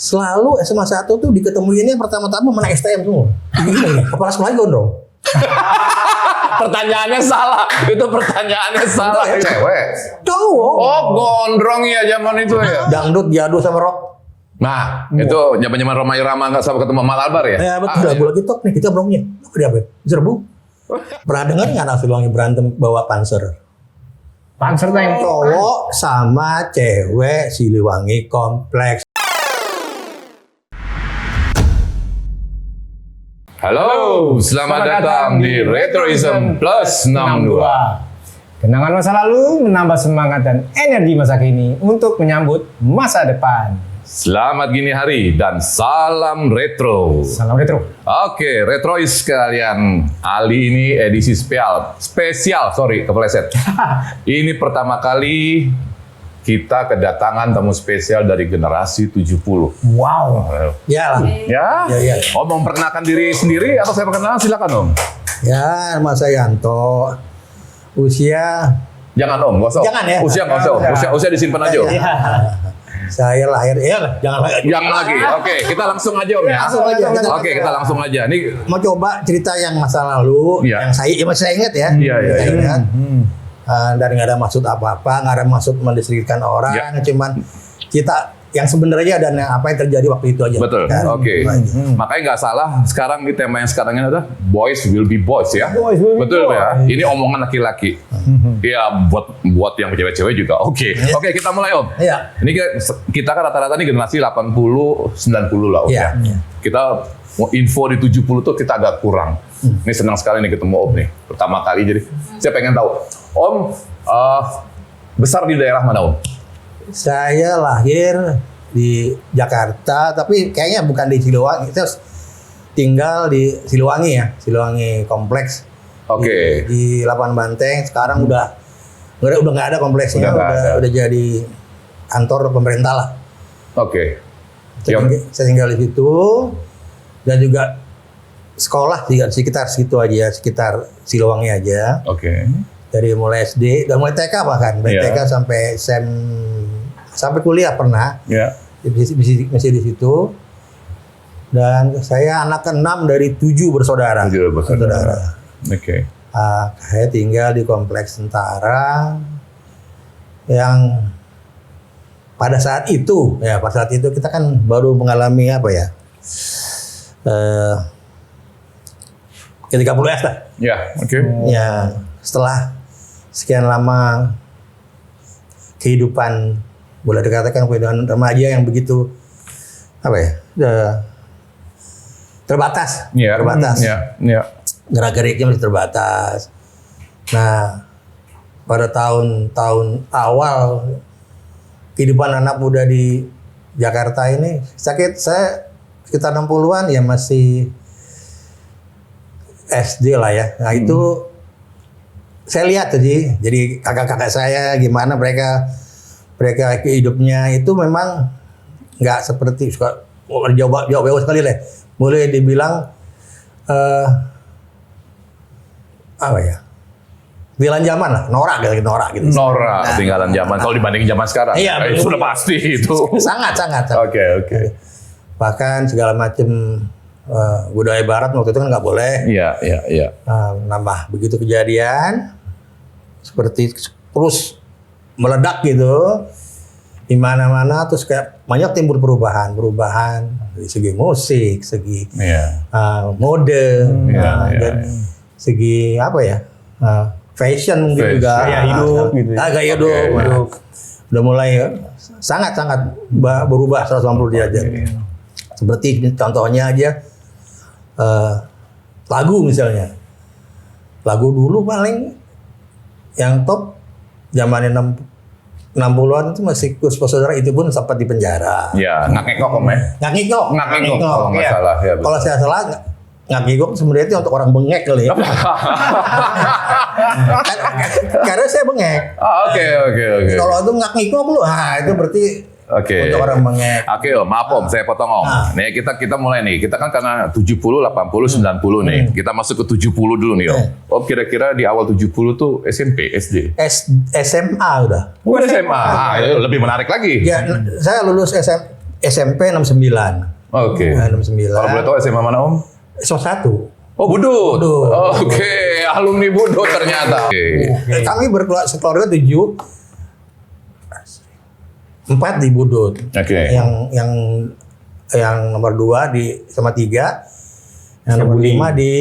selalu SMA 1 tuh diketemuinnya pertama-tama mana STM semua. Gini, kepala sekolahnya gondrong. Pertanyaannya salah. Itu pertanyaannya salah. Cewek. Cowok. Oh, gondrong ya zaman itu ya. Dangdut, jadul sama rock. Nah, itu zaman-zaman Roma Irama nggak sama ketemu Mal Albar ya? Ya betul, lagu lagi tok nih, kita brongnya. Apa dia apa? Serbu. Pernah dengar nggak anak Siliwangi berantem bawa panser? Panser yang Cowok sama cewek Siliwangi kompleks. Halo, selamat datang di Retroism Plus 62. Kenangan masa lalu menambah semangat dan energi masa kini untuk menyambut masa depan. Selamat gini hari dan salam retro. Salam retro. Oke, Retrois sekalian. Ali ini edisi spesial, sorry, kepleset. Ini pertama kali kita kedatangan tamu spesial dari generasi 70. Wow. Ya lah. Ya? Ya. Om mau memperkenalkan diri sendiri atau saya perkenalkan? Silakan Om. Ya, nama saya Yanto. Usia Jangan Om, nggak usah. Jangan ya. Usia nggak usah. Jangan. Usia disimpan aja Om. Ya. Saya lahir jangan lagi. Jangan lagi. Oke, kita langsung aja Om ya. Langsung aja. Oke, kita langsung aja. Nih, Mau coba cerita yang masa lalu, Iya. yang masih saya ingat ya. Iya. Saya ingat. Dan nggak ada maksud apa-apa, nggak ada maksud mendiskreditkan orang, cuman kita yang sebenarnya dan apa yang terjadi waktu itu aja. betul. Kan? Oke. Itu aja. Makanya nggak salah. Sekarang ini tema yang sekarang ini adalah boys will be boys ya. Boys will be Betul boys. ya. Ini omongan laki-laki. Ya buat yang cewek-cewek juga. Oke. Oke, kita mulai Om. Iya. Ini kita kan rata-rata ini generasi 80 90 lah Om Iya. ya. Kita mau info di 70 tuh kita agak kurang. Ini senang sekali nih ketemu Om nih. Pertama kali jadi saya pengen tahu. Om besar di daerah mana Om? Saya lahir di Jakarta, tapi kayaknya bukan di Siliwangi. Saya tinggal di Siliwangi ya, Siliwangi kompleks. Oke. Di Lapangan Banteng. Sekarang udah nggak ada kompleksnya, Udah nggak ada. udah jadi kantor pemerintah lah. Oke. Saya tinggal di situ dan juga sekolah di sekitar situ aja, sekitar Siliwangi aja. Oke. Dari mulai SD dan mulai TK bahkan, dari Iya. TK sampai sampai kuliah pernah. Ya. Masih di situ. Dan saya anak ke-6 dari 7 bersaudara. 7 bersaudara. Oke. Saya tinggal di kompleks tentara yang pada saat itu kita kan baru mengalami apa ya? Ke-30S lah. Ya, oke. Ya, setelah sekian lama kehidupan, boleh dikatakan kehidupan remaja yang begitu apa ya, terbatas. Iya. Iya. Gerak-geriknya masih terbatas. Nah, pada tahun-tahun awal kehidupan anak muda di Jakarta ini, saya sekitar 60-an ya masih SD lah ya. Nah itu saya lihat tadi, jadi kakak-kakak saya gimana mereka hidupnya itu memang nggak seperti suka jauh sekali lah. Boleh dibilang apa ya? Ketinggalan zaman lah, norak gitu. Nora ketinggalan zaman. Kalau dibandingin zaman sekarang, Iya, betul. sudah pasti itu. Sangat. Oke. Bahkan segala macam budaya Barat waktu itu kan nggak boleh. Iya. Nambah begitu kejadian seperti terus meledak gitu di mana-mana, terus kayak banyak timbul perubahan dari segi musik, segi Iya. mode, Iya. dan segi apa ya, fashion mungkin juga, Gaya hidup gitu ya. gaya hidup. Udah mulai sangat berubah 180 derajat. Seperti contohnya aja lagu misalnya. Lagu dulu paling yang top zamannya 60-an itu masih Kus Saudara, itu pun sempat di penjara. Iya, ngakek-ngok Om ya. Ngakik-ngok Kalau nggak iya. salah ya. Kalau saya salah ngakik-ngok sebenarnya itu untuk orang bengek kali ya. Karena saya bengek. Oke. Kalau itu ngakik-ngok lu, itu berarti Oke. untuk orang bengek. Oke Om, maaf Om, saya potong Om. Nih kita mulai nih. Kita kan karena 70, 80, 90 nih. Kita masuk ke 70 dulu nih Om. Om kira-kira di awal 70 tuh SMP, SD? SMA udah. Bukan SMA. Itu lebih menarik lagi. Ya, saya lulus SMP 69. Oke. Nah, 69. Kalau boleh tahu SMA mana Om? SMA 1. Oh, Budut. Budut. Oke, alumni Budut ternyata. Oke. Kami sekeluarga 7. 4 di Budut. Oke. Yang nomor 2 di SMA 3. Yang nomor 5 di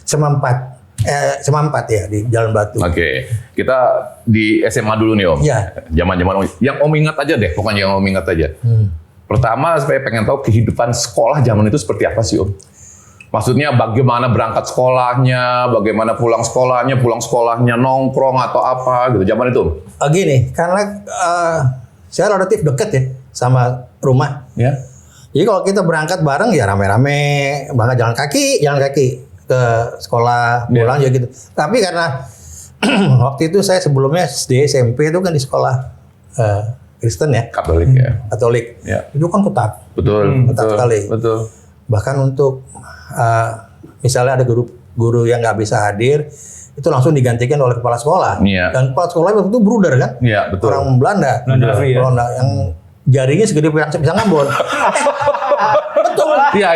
SMA 4. SMA 4 ya di Jalan Batu. Oke. Kita di SMA dulu nih Om. Iya. Zaman-zaman yang Om ingat aja deh, pokoknya yang Om ingat aja. Pertama, saya pengen tahu kehidupan sekolah zaman itu seperti apa sih Om? Maksudnya bagaimana berangkat sekolahnya, bagaimana pulang sekolahnya nongkrong atau apa gitu zaman itu Om? Gini, karena saya relatif dekat ya sama rumah. Ya. Jadi kalau kita berangkat bareng ya rame-rame, berangkat jalan kaki ke sekolah, pulang ya gitu. Tapi karena waktu itu saya sebelumnya SD, SMP itu kan di sekolah Kristen ya, Katolik ya. Katolik. Ya. Itu kan ketat. Betul. Ketat sekali. Betul. Bahkan untuk misalnya ada guru yang nggak bisa hadir, itu langsung digantikan oleh kepala sekolah. Iya. Dan kepala sekolah waktu itu bruder kan, Iya, betul. orang Belanda, Belanda yang jaringnya segede pisang Ambon. Betul. Iya.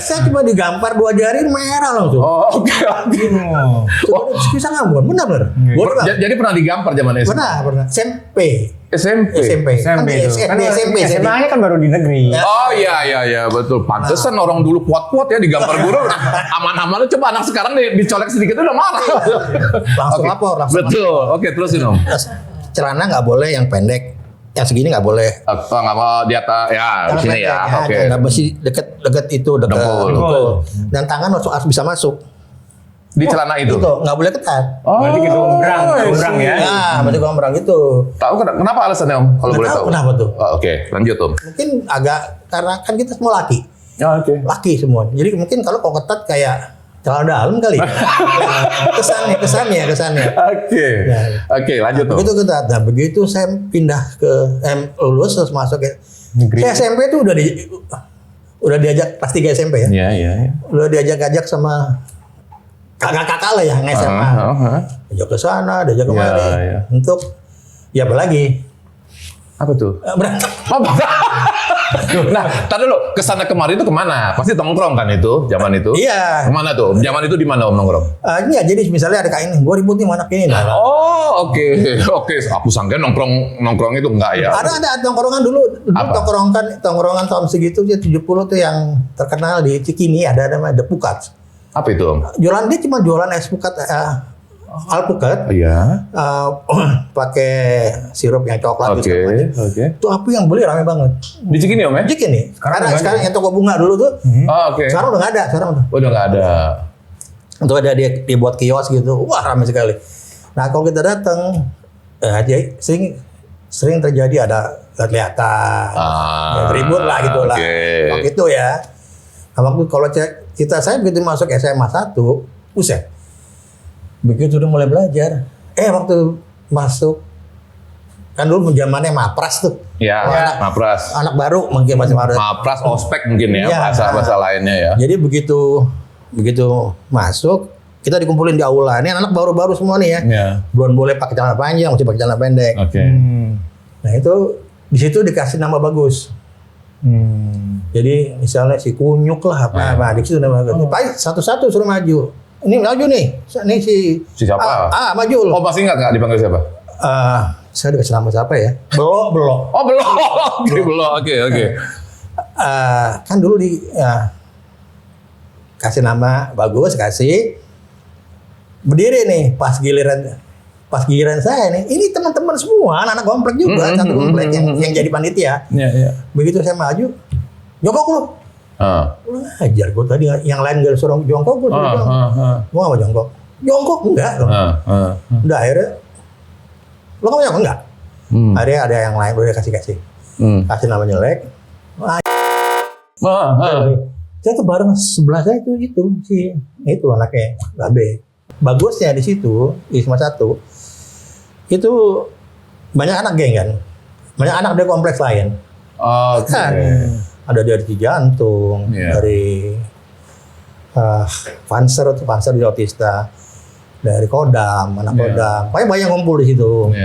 Saya cuma digampar 2 jari merah langsung. Oh, oke. Pisang Ambon, benar. Jadi pernah digampar zaman SMP? Pernah. SMP. SMP. SMP itu. Kan SMP. SMA-nya kan baru di negeri. Oh iya betul. Pantesan orang dulu kuat-kuat ya digampar guru. Aman-aman coba anak sekarang dicolek sedikit udah marah. Langsung Oke. lapor. Betul. Oke, terusin Om. Celana nggak boleh yang pendek. Yang segini nggak boleh. Oh, nggak mau di atas ya di sini ya. Oke. Nggak mesti deket itu deket Dengkul. dan tangan harus bisa masuk. Di celana itu. Itu nggak boleh ketat. Oh, Berarti gitu gombrang ya. Nah, masih gombrang itu. Tahu kenapa alasannya Om? Kalau Nggak boleh tahu tahu. kenapa tuh. Oh, oke, lanjut Om. Mungkin agak karena kan kita semua laki, Ya, oke. laki semua. Jadi mungkin kalau ketat kayak celana dalam kali. kesannya. Oke. Ya. Oke, lanjut Om. Begitu ketat. Nah, begitu saya pindah ke lulus terus masuk ke Negeri. saya SMP itu udah diajak pas 3 SMP ya. Iya. Udah diajak sama kakak-kakak lah yang SMA. Diajak ke sana, diajak kemari. Iya. Untuk ya apa lagi? Apa tuh? Berantem. Oh, nah, tar dulu, kesana kemari itu kemana? Pasti nongkrong kan itu, zaman itu? Iya. Kemana tuh? Zaman itu di mana Om nongkrong? Iya, jadi misalnya ada kain, gue ribut nih mana ini. Nah, Oh, oke. Aku sangka nongkrong itu enggak ya. ada tongkrongan dulu Apa? tongkrongan tahun segitu ya 70 tuh yang terkenal di Cikini ada namanya The Pukat. Apa itu Om? Dia cuma jualan es pukat, alpukat, Iya. pakai sirup yang coklat gitu. Oke. Itu apa yang beli rame banget. Di Cikini Om ya? Cikini. Sekarang Sekarang yang toko bunga dulu tuh, Oh, oke. sekarang udah nggak ada. Sekarang Udah nggak ada. untuk ada dia buat kios gitu, wah ramai sekali. Nah kalau kita datang, jadi sering terjadi ada kelihatan, ribut lah gitu lah. Oke. Waktu itu ya, nah, waktu kalau saya begitu masuk SMA 1, buset, begitu udah mulai belajar, waktu masuk kan dulu zamannya mapras tuh, Ya, mapras. anak baru mungkin masih mapras. Mapras, ospek mungkin ya, Iya. bahasa lainnya ya. Jadi begitu masuk, kita dikumpulin di aula. Ini anak baru-baru semua nih ya. Iya. Belum boleh pakai celana panjang, mesti pakai celana pendek. Oke. Nah itu di situ dikasih nama bagus. Jadi misalnya si Kunyuk lah apa di situ nama bagus. Pak satu-satu suruh maju. Ini maju nih. Ini si siapa? maju loh. Oh, masih ingat nggak dipanggil siapa? Saya dikasih nama siapa ya? Belok. Oh, belum. Oke, belum. Oke. Kan dulu kasih nama bagus, kasih berdiri nih pas giliran saya nih. Ini teman-teman semua, anak-anak komplek juga, satu komplek yang jadi panitia. Iya. Begitu saya maju, jongkok lu. Lu ngajar gue tadi yang lain gak suruh jongkok, gue suruh jongkok. Gue gak mau jongkok. Jongkok enggak. Udah akhirnya, lo kamu jongkok enggak? Akhirnya ada yang lain udah kasih. Kasih nama jelek. Saya tuh bareng sebelah saya itu anaknya Babe. Bagusnya di situ di SMA 1 itu banyak anak geng kan, banyak anak dari kompleks lain. Kan ada dari Jantung, dari Panser di Autista, dari Kodam, anak Kodam, banyak ngumpul di situ.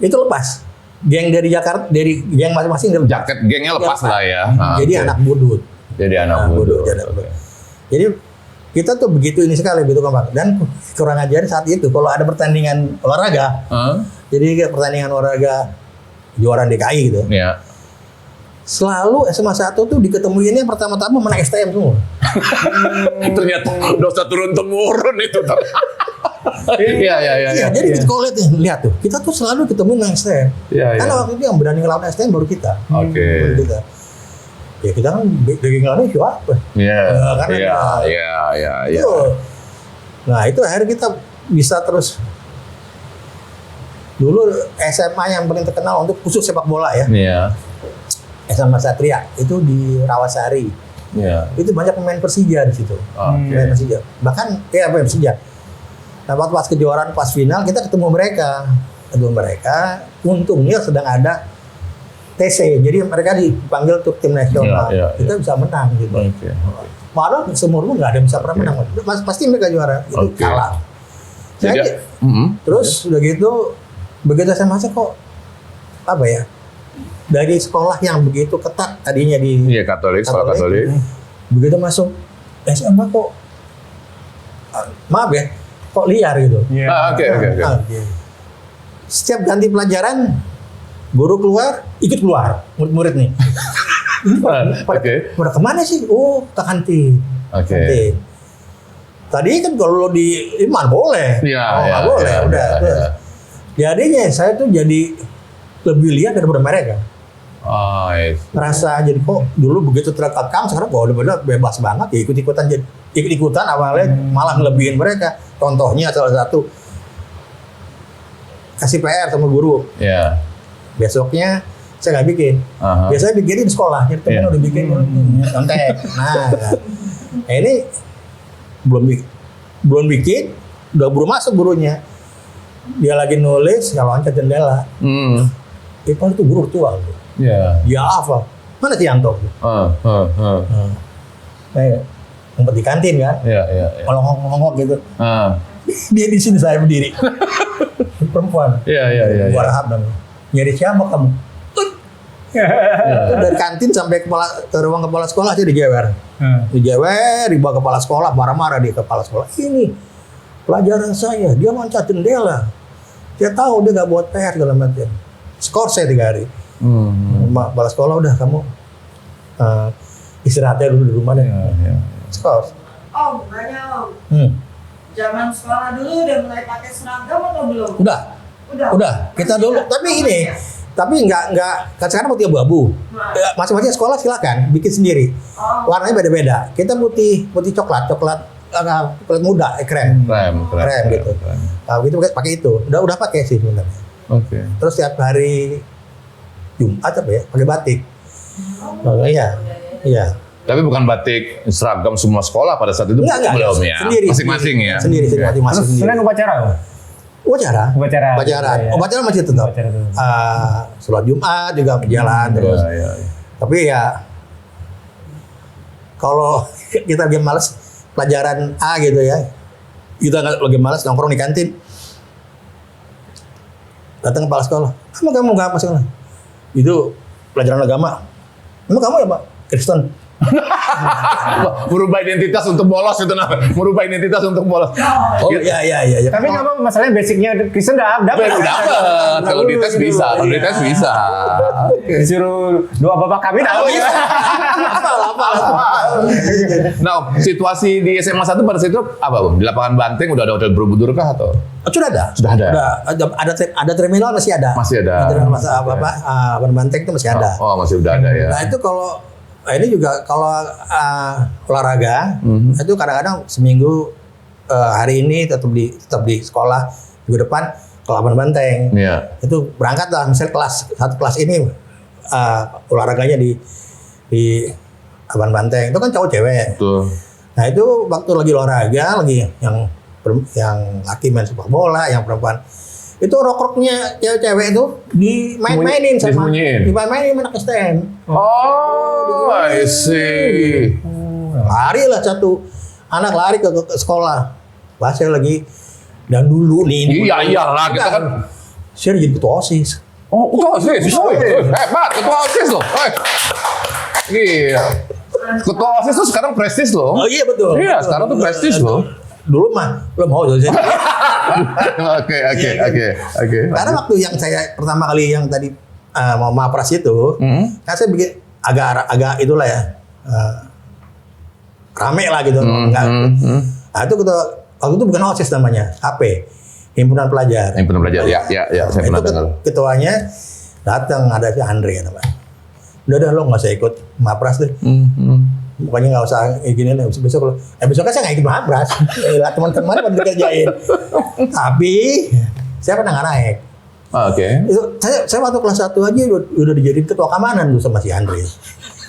Itu lepas geng dari Jakarta, dari geng masing-masing dari Jaket gengnya lepas lah ya. Jadi Oke. anak budut. Jadi anak bodoh. Oke. Jadi kita tuh begitu ini sekali begitu kompak. Dan kurang ajar saat itu kalau ada pertandingan olahraga, jadi kayak pertandingan olahraga juara DKI gitu. Ya. Selalu SMA 1 tuh diketemuinnya pertama-tama menang STM semua. Ternyata dosa turun temurun itu. Iya. Iya, jadi kita kalau lihat tuh, kita tuh selalu ketemu dengan STM. Iya, Karena iya. waktu itu yang berani ngelawan STM baru kita. Oke. Baru kita. Ya kita kan dari ngelawan siapa? Iya. Karena Iya. Itu. Nah itu akhirnya kita bisa terus. Dulu SMA yang paling terkenal untuk khusus sepak bola ya. Iya. SMA Satria itu di Rawasari. Iya. Itu banyak pemain Persija di situ. Pemain Persija. Bahkan ya pemain Persija. Nah, waktu pas kejuaraan pas final kita ketemu mereka. Untungnya sedang ada TC. Jadi mereka dipanggil untuk tim nasional. Iya. Kita bisa menang gitu. Oke. Padahal seumur nggak ada yang bisa pernah menang. Pasti mereka juara. Itu Oke. kalah. Jadi, Jadi, terus udah gitu begitu saya masuk kok apa ya? Dari sekolah yang begitu ketat tadinya di Iya, Katolik, sekolah Katolik. begitu masuk SMA kok maaf ya, kok liar gitu. Iya. Oke. Nah, setiap ganti pelajaran guru keluar, ikut keluar murid-murid nih. Ini pada kemana sih? Oh, ke kantin. Oke. Kantin. Tadi kan kalau di Iman boleh. Iya, nggak boleh. Udah. Iya. Jadinya saya tuh jadi lebih liar daripada mereka. Oh, Merasa jadi kok dulu begitu terkekang, sekarang kok udah bebas banget ya ikut-ikutan awalnya malah ngelebihin mereka. Contohnya salah satu kasih PR sama guru. Iya. Besoknya saya nggak bikin. Biasanya bikinin di sekolah, jadi temen udah bikin contek. Nah, ini belum bikin, udah buru masuk gurunya. Dia lagi nulis, nggak loncat jendela. Itu guru tua. Iya. Dia hafal. Mana si Yanto? Ngumpet di kantin kan? Iya. Kalau ngomong gitu. Dia di sini saya berdiri. Perempuan. Iya. Gua rahab dan nyari siapa kamu? Itu dari kantin sampai ke ruang kepala sekolah aja dijewer. Dibawa kepala sekolah, marah-marah di kepala sekolah. Ini pelajaran saya, dia loncat jendela. Dia tahu dia nggak buat PR segala macam. Skor saya 3 hari. Kepala sekolah udah kamu istirahatnya dulu di rumah deh. Skor. Om, nanya Om. Zaman sekolah dulu udah mulai pakai seragam atau belum? Udah. Kita dulu. Tapi nggak kan sekarang putih abu-abu. Masing-masing sekolah silakan bikin sendiri. Warnanya beda-beda. Kita putih coklat muda, krem gitu. Nah, gitu pakai itu. Udah pakai sih sebenarnya. Oke. Terus tiap hari Jumat apa ya pakai batik. Iya. Tapi bukan batik seragam semua sekolah pada saat itu Enggak, belum ya. Sendiri. Masing-masing ya. Sendiri masing-masing. Terus selain upacara apa? Upacara. Iya. Upacara masih tetap. Sholat Jumat juga berjalan terus. Iya. Tapi ya kalau kita lagi malas pelajaran A gitu ya, kita lagi malas nongkrong di kantin, datang kepala sekolah, kamu nggak apa sekolah? Itu pelajaran agama. Emang kamu ya Pak Kristen? Merubah identitas untuk bolos itu namanya. Merubah identitas untuk bolos. Oh iya. Tapi nggak apa, masalahnya basicnya Kristen dapat. Kalau dites bisa. Disuruh doa bapak kami dapat. Apa? Nah, situasi di SMA 1 pada saat itu apa, Bang? Di lapangan Banteng udah ada hotel Borobudur kah atau? Sudah ada. Ada terminal masih ada. Masih ada. Terminal Banteng itu masih ada. Oh, masih udah ada ya. Nah itu ini juga kalau olahraga itu kadang-kadang seminggu hari ini tetap di sekolah, minggu depan ke lapangan Banteng. Iya. Itu berangkat lah misalnya satu kelas ini olahraganya di lapangan Banteng. Itu kan cowok cewek. Betul. Nah itu waktu lagi olahraga lagi yang laki main sepak bola, yang perempuan itu rok-roknya cewek-cewek itu dimain-mainin sama dimain-mainin anak STM. Oh, I see. Lari lah satu anak lari ke sekolah. Pas saya lagi dan dulu nih. Iyalah kita kan. Saya jadi ketua OSIS. Oh, ketua OSIS. Hebat, ketua OSIS loh. Iya. Ketua OSIS tuh sekarang prestis loh. Oh iya betul. Iya, sekarang tuh prestis loh. Dulu mah belum mau tuh. Oke. Karena waktu yang saya pertama kali yang tadi mau mapras itu, kan saya bikin agak itulah ya, rame lah gitu. Enggak. Nah itu waktu itu bukan OSIS namanya, HP, Himpunan Pelajar. Himpunan Pelajar, ya, saya pernah dengar. Ketuanya datang, ada si Andre namanya. Udah lo nggak usah ikut mapras deh. Pokoknya nggak usah gini deh. Besoknya saya nggak ikut mapras. Lah teman-teman pada dikerjain. Tapi saya pernah nggak naik. Oke. Itu saya waktu kelas 1 aja udah dijadiin ketua keamanan tuh sama si Andre.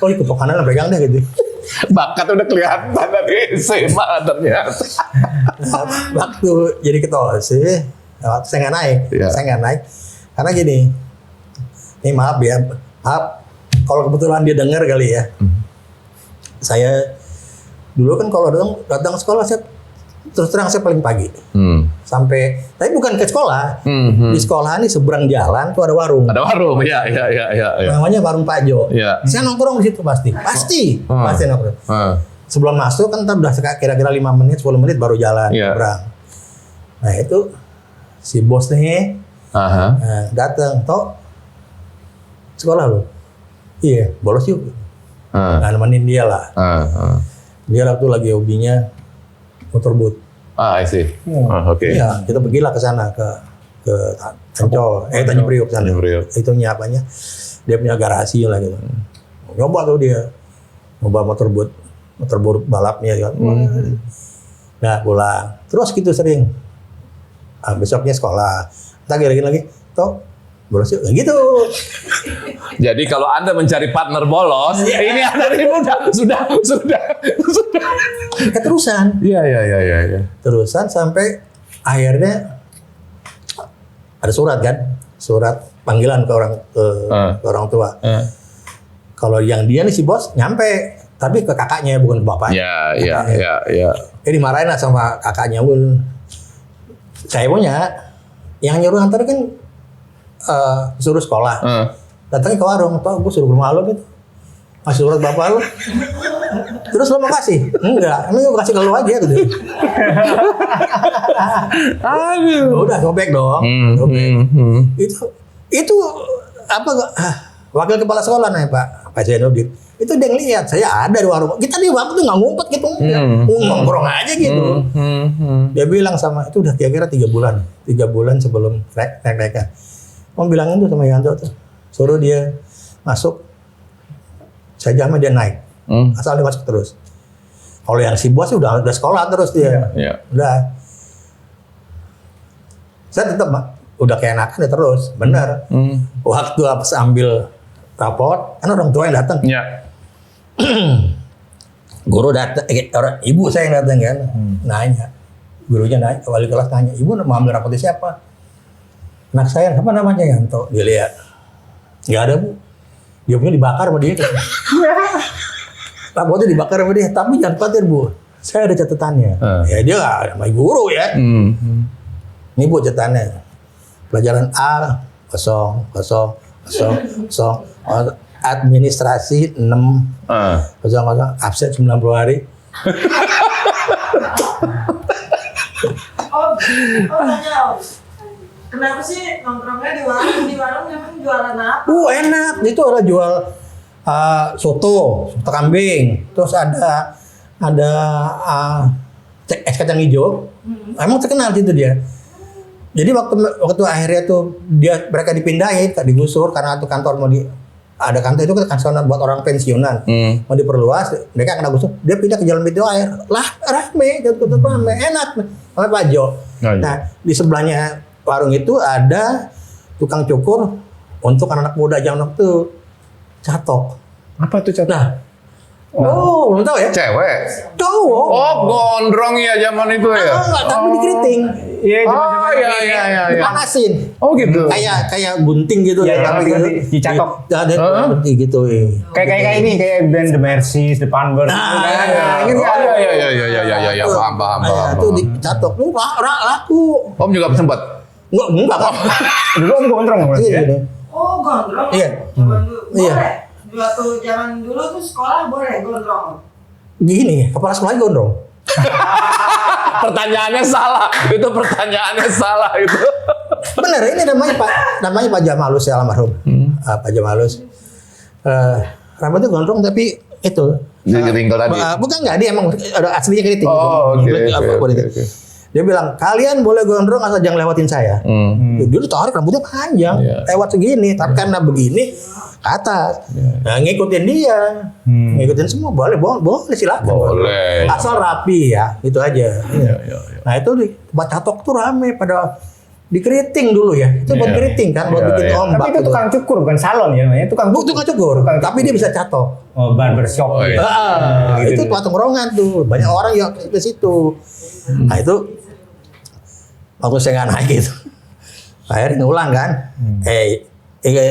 Oh, ketua keamanan pegang deh gitu. Bakat udah kelihatan dari SMA ternyata. Waktu jadi ketua sih, waktu saya nggak naik. Iya. Saya nggak naik karena gini. Ini maaf ya, kalau kebetulan dia dengar kali ya. Saya dulu kan kalau datang ke sekolah saya terus terang saya paling pagi. Sampai tapi bukan ke sekolah. Di sekolah ini seberang jalan tuh ada warung. Ada warung, ya. Namanya Warung Pak Jo. Iya. Saya nongkrong di situ pasti nongkrong. Sebelum masuk kan udah kira-kira 5 menit, 10 menit baru jalan seberang. Nah itu si bos nih datang, toh sekolah lo. Iya, bolos yuk. Nah, nemenin dia lah. Dia waktu lagi hobinya motorboat. I see. Oke. Iya, kita pergilah ke sana ke Ancol, Tanjung Priok sana. Itu apanya? Dia punya garasi lah gitu. Nyoba tuh dia. Nyoba motorboat balapnya kan. Nah, pulang. Terus gitu sering. Besoknya sekolah. Entar lagi. Toh bolos yuk, gitu. Jadi kalau Anda mencari partner bolos, ini Anda sudah. Keterusan. Iya. Terusan sampai akhirnya ada surat kan, surat panggilan ke orang tua. Kalau yang dia nih si bos nyampe, tapi ke kakaknya bukan ke bapaknya. Iya. Dimarahin lah sama kakaknya. Saya punya yang nyuruh antar kan suruh sekolah. Datangnya ke warung, toh gue suruh ke rumah lo gitu. Masih surat bapak lo. Terus lo mau kasih? Enggak, emang gue kasih ke lo aja gitu. Aduh. Udah sobek dong. Itu apa wakil kepala sekolah nih Pak Zainuddin. Itu dia ngeliat saya ada di warung. Kita di waktu nggak ngumpet gitu, nongkrong aja gitu. Dia bilang sama itu udah kira-kira 3 bulan sebelum mereka. Mau bilangin tuh sama Yanto tuh, suruh dia masuk. Saya jamin dia naik, asal dia masuk terus. Kalau yang si bos udah sekolah terus dia, udah. Saya tetap udah keenakan ya terus, benar. Waktu habis ambil raport, kan orang tua yang datang. Guru datang, ibu saya yang datang kan, nanya, gurunya nanya, wali kelas nanya, ibu mau ambil rapotnya siapa? Anak saya, apa namanya Yanto? Dia lihat, nggak ada bu, dia punya dibakar sama dia. Rapotnya dibakar sama dia, tapi jangan khawatir bu, saya ada catatannya. Ya dia nggak sama guru ya. Ini bu catatannya, pelajaran A 0, administrasi 6, 0, absen 90 hari. Tanya, kenapa sih nongkrongnya di warung? Di warung memang jualan apa? Enak, itu ada jual soto kambing, terus ada es kacang hijau. Emang terkenal situ dia. Jadi waktu akhirnya tuh mereka dipindahin, digusur karena tuh kantor ada kantor itu kan kantor buat orang pensiunan, mau diperluas, mereka kena gusur, dia pindah ke Jalan Pintu Air, lah rame, enak, oleh Pak Jo. Nah di sebelahnya warung itu ada tukang cukur untuk anak muda zaman itu, catok. Apa tuh catok? Nah, belum tahu ya? Cewek. Cowok. Oh, gondrong ya zaman itu ya. Tapi dikeriting. Iya, Iya. Dipanasin. Oh gitu. Kayak gunting gitu Iya, tapi gitu. dicatok. Ada gitu. Kayak ini, kayak band The Mercies, The Panbers. Iya, paham. Itu dicatok. Laku. Om juga sempat. Enggak. Dulu om gondrong berarti ya? Oh, gondrong. Iya. Zaman dulu. Iya. Boleh. Waktu zaman dulu tuh sekolah boleh gondrong. Gini, kepala sekolahnya gondrong. Pertanyaannya salah. Itu pertanyaannya salah itu. Bener, ini namanya Pak Jamalus ya, almarhum. Pak Jamalus. Rambutnya gondrong tapi itu. Jadi ketinggal tadi. Bukan enggak, dia emang ada aslinya keriting. Oh, oke. Dia bilang, kalian boleh gondrong asal jangan lewatin saya. Dulu tarik rambutnya panjang, lewat segini. Tapi karena begini, ke atas. Nah, ngikutin dia. Ngikutin semua, boleh silakan. Boleh. Asal rapi ya, itu aja. Iya. Nah itu di tempat catok tuh rame pada dikeriting dulu ya. Itu buat keriting kan, buat bikin ombak. Tapi itu gitu. tukang cukur bukan salon ya namanya, tukang cukur. Tukang cukur, tapi dia bisa catok. Oh, barbershop. Oh, iya. Itu tempat tongkrongan tuh, banyak orang yang ke situ. Nah itu waktu saya nggak naik itu, akhirnya ngulang kan.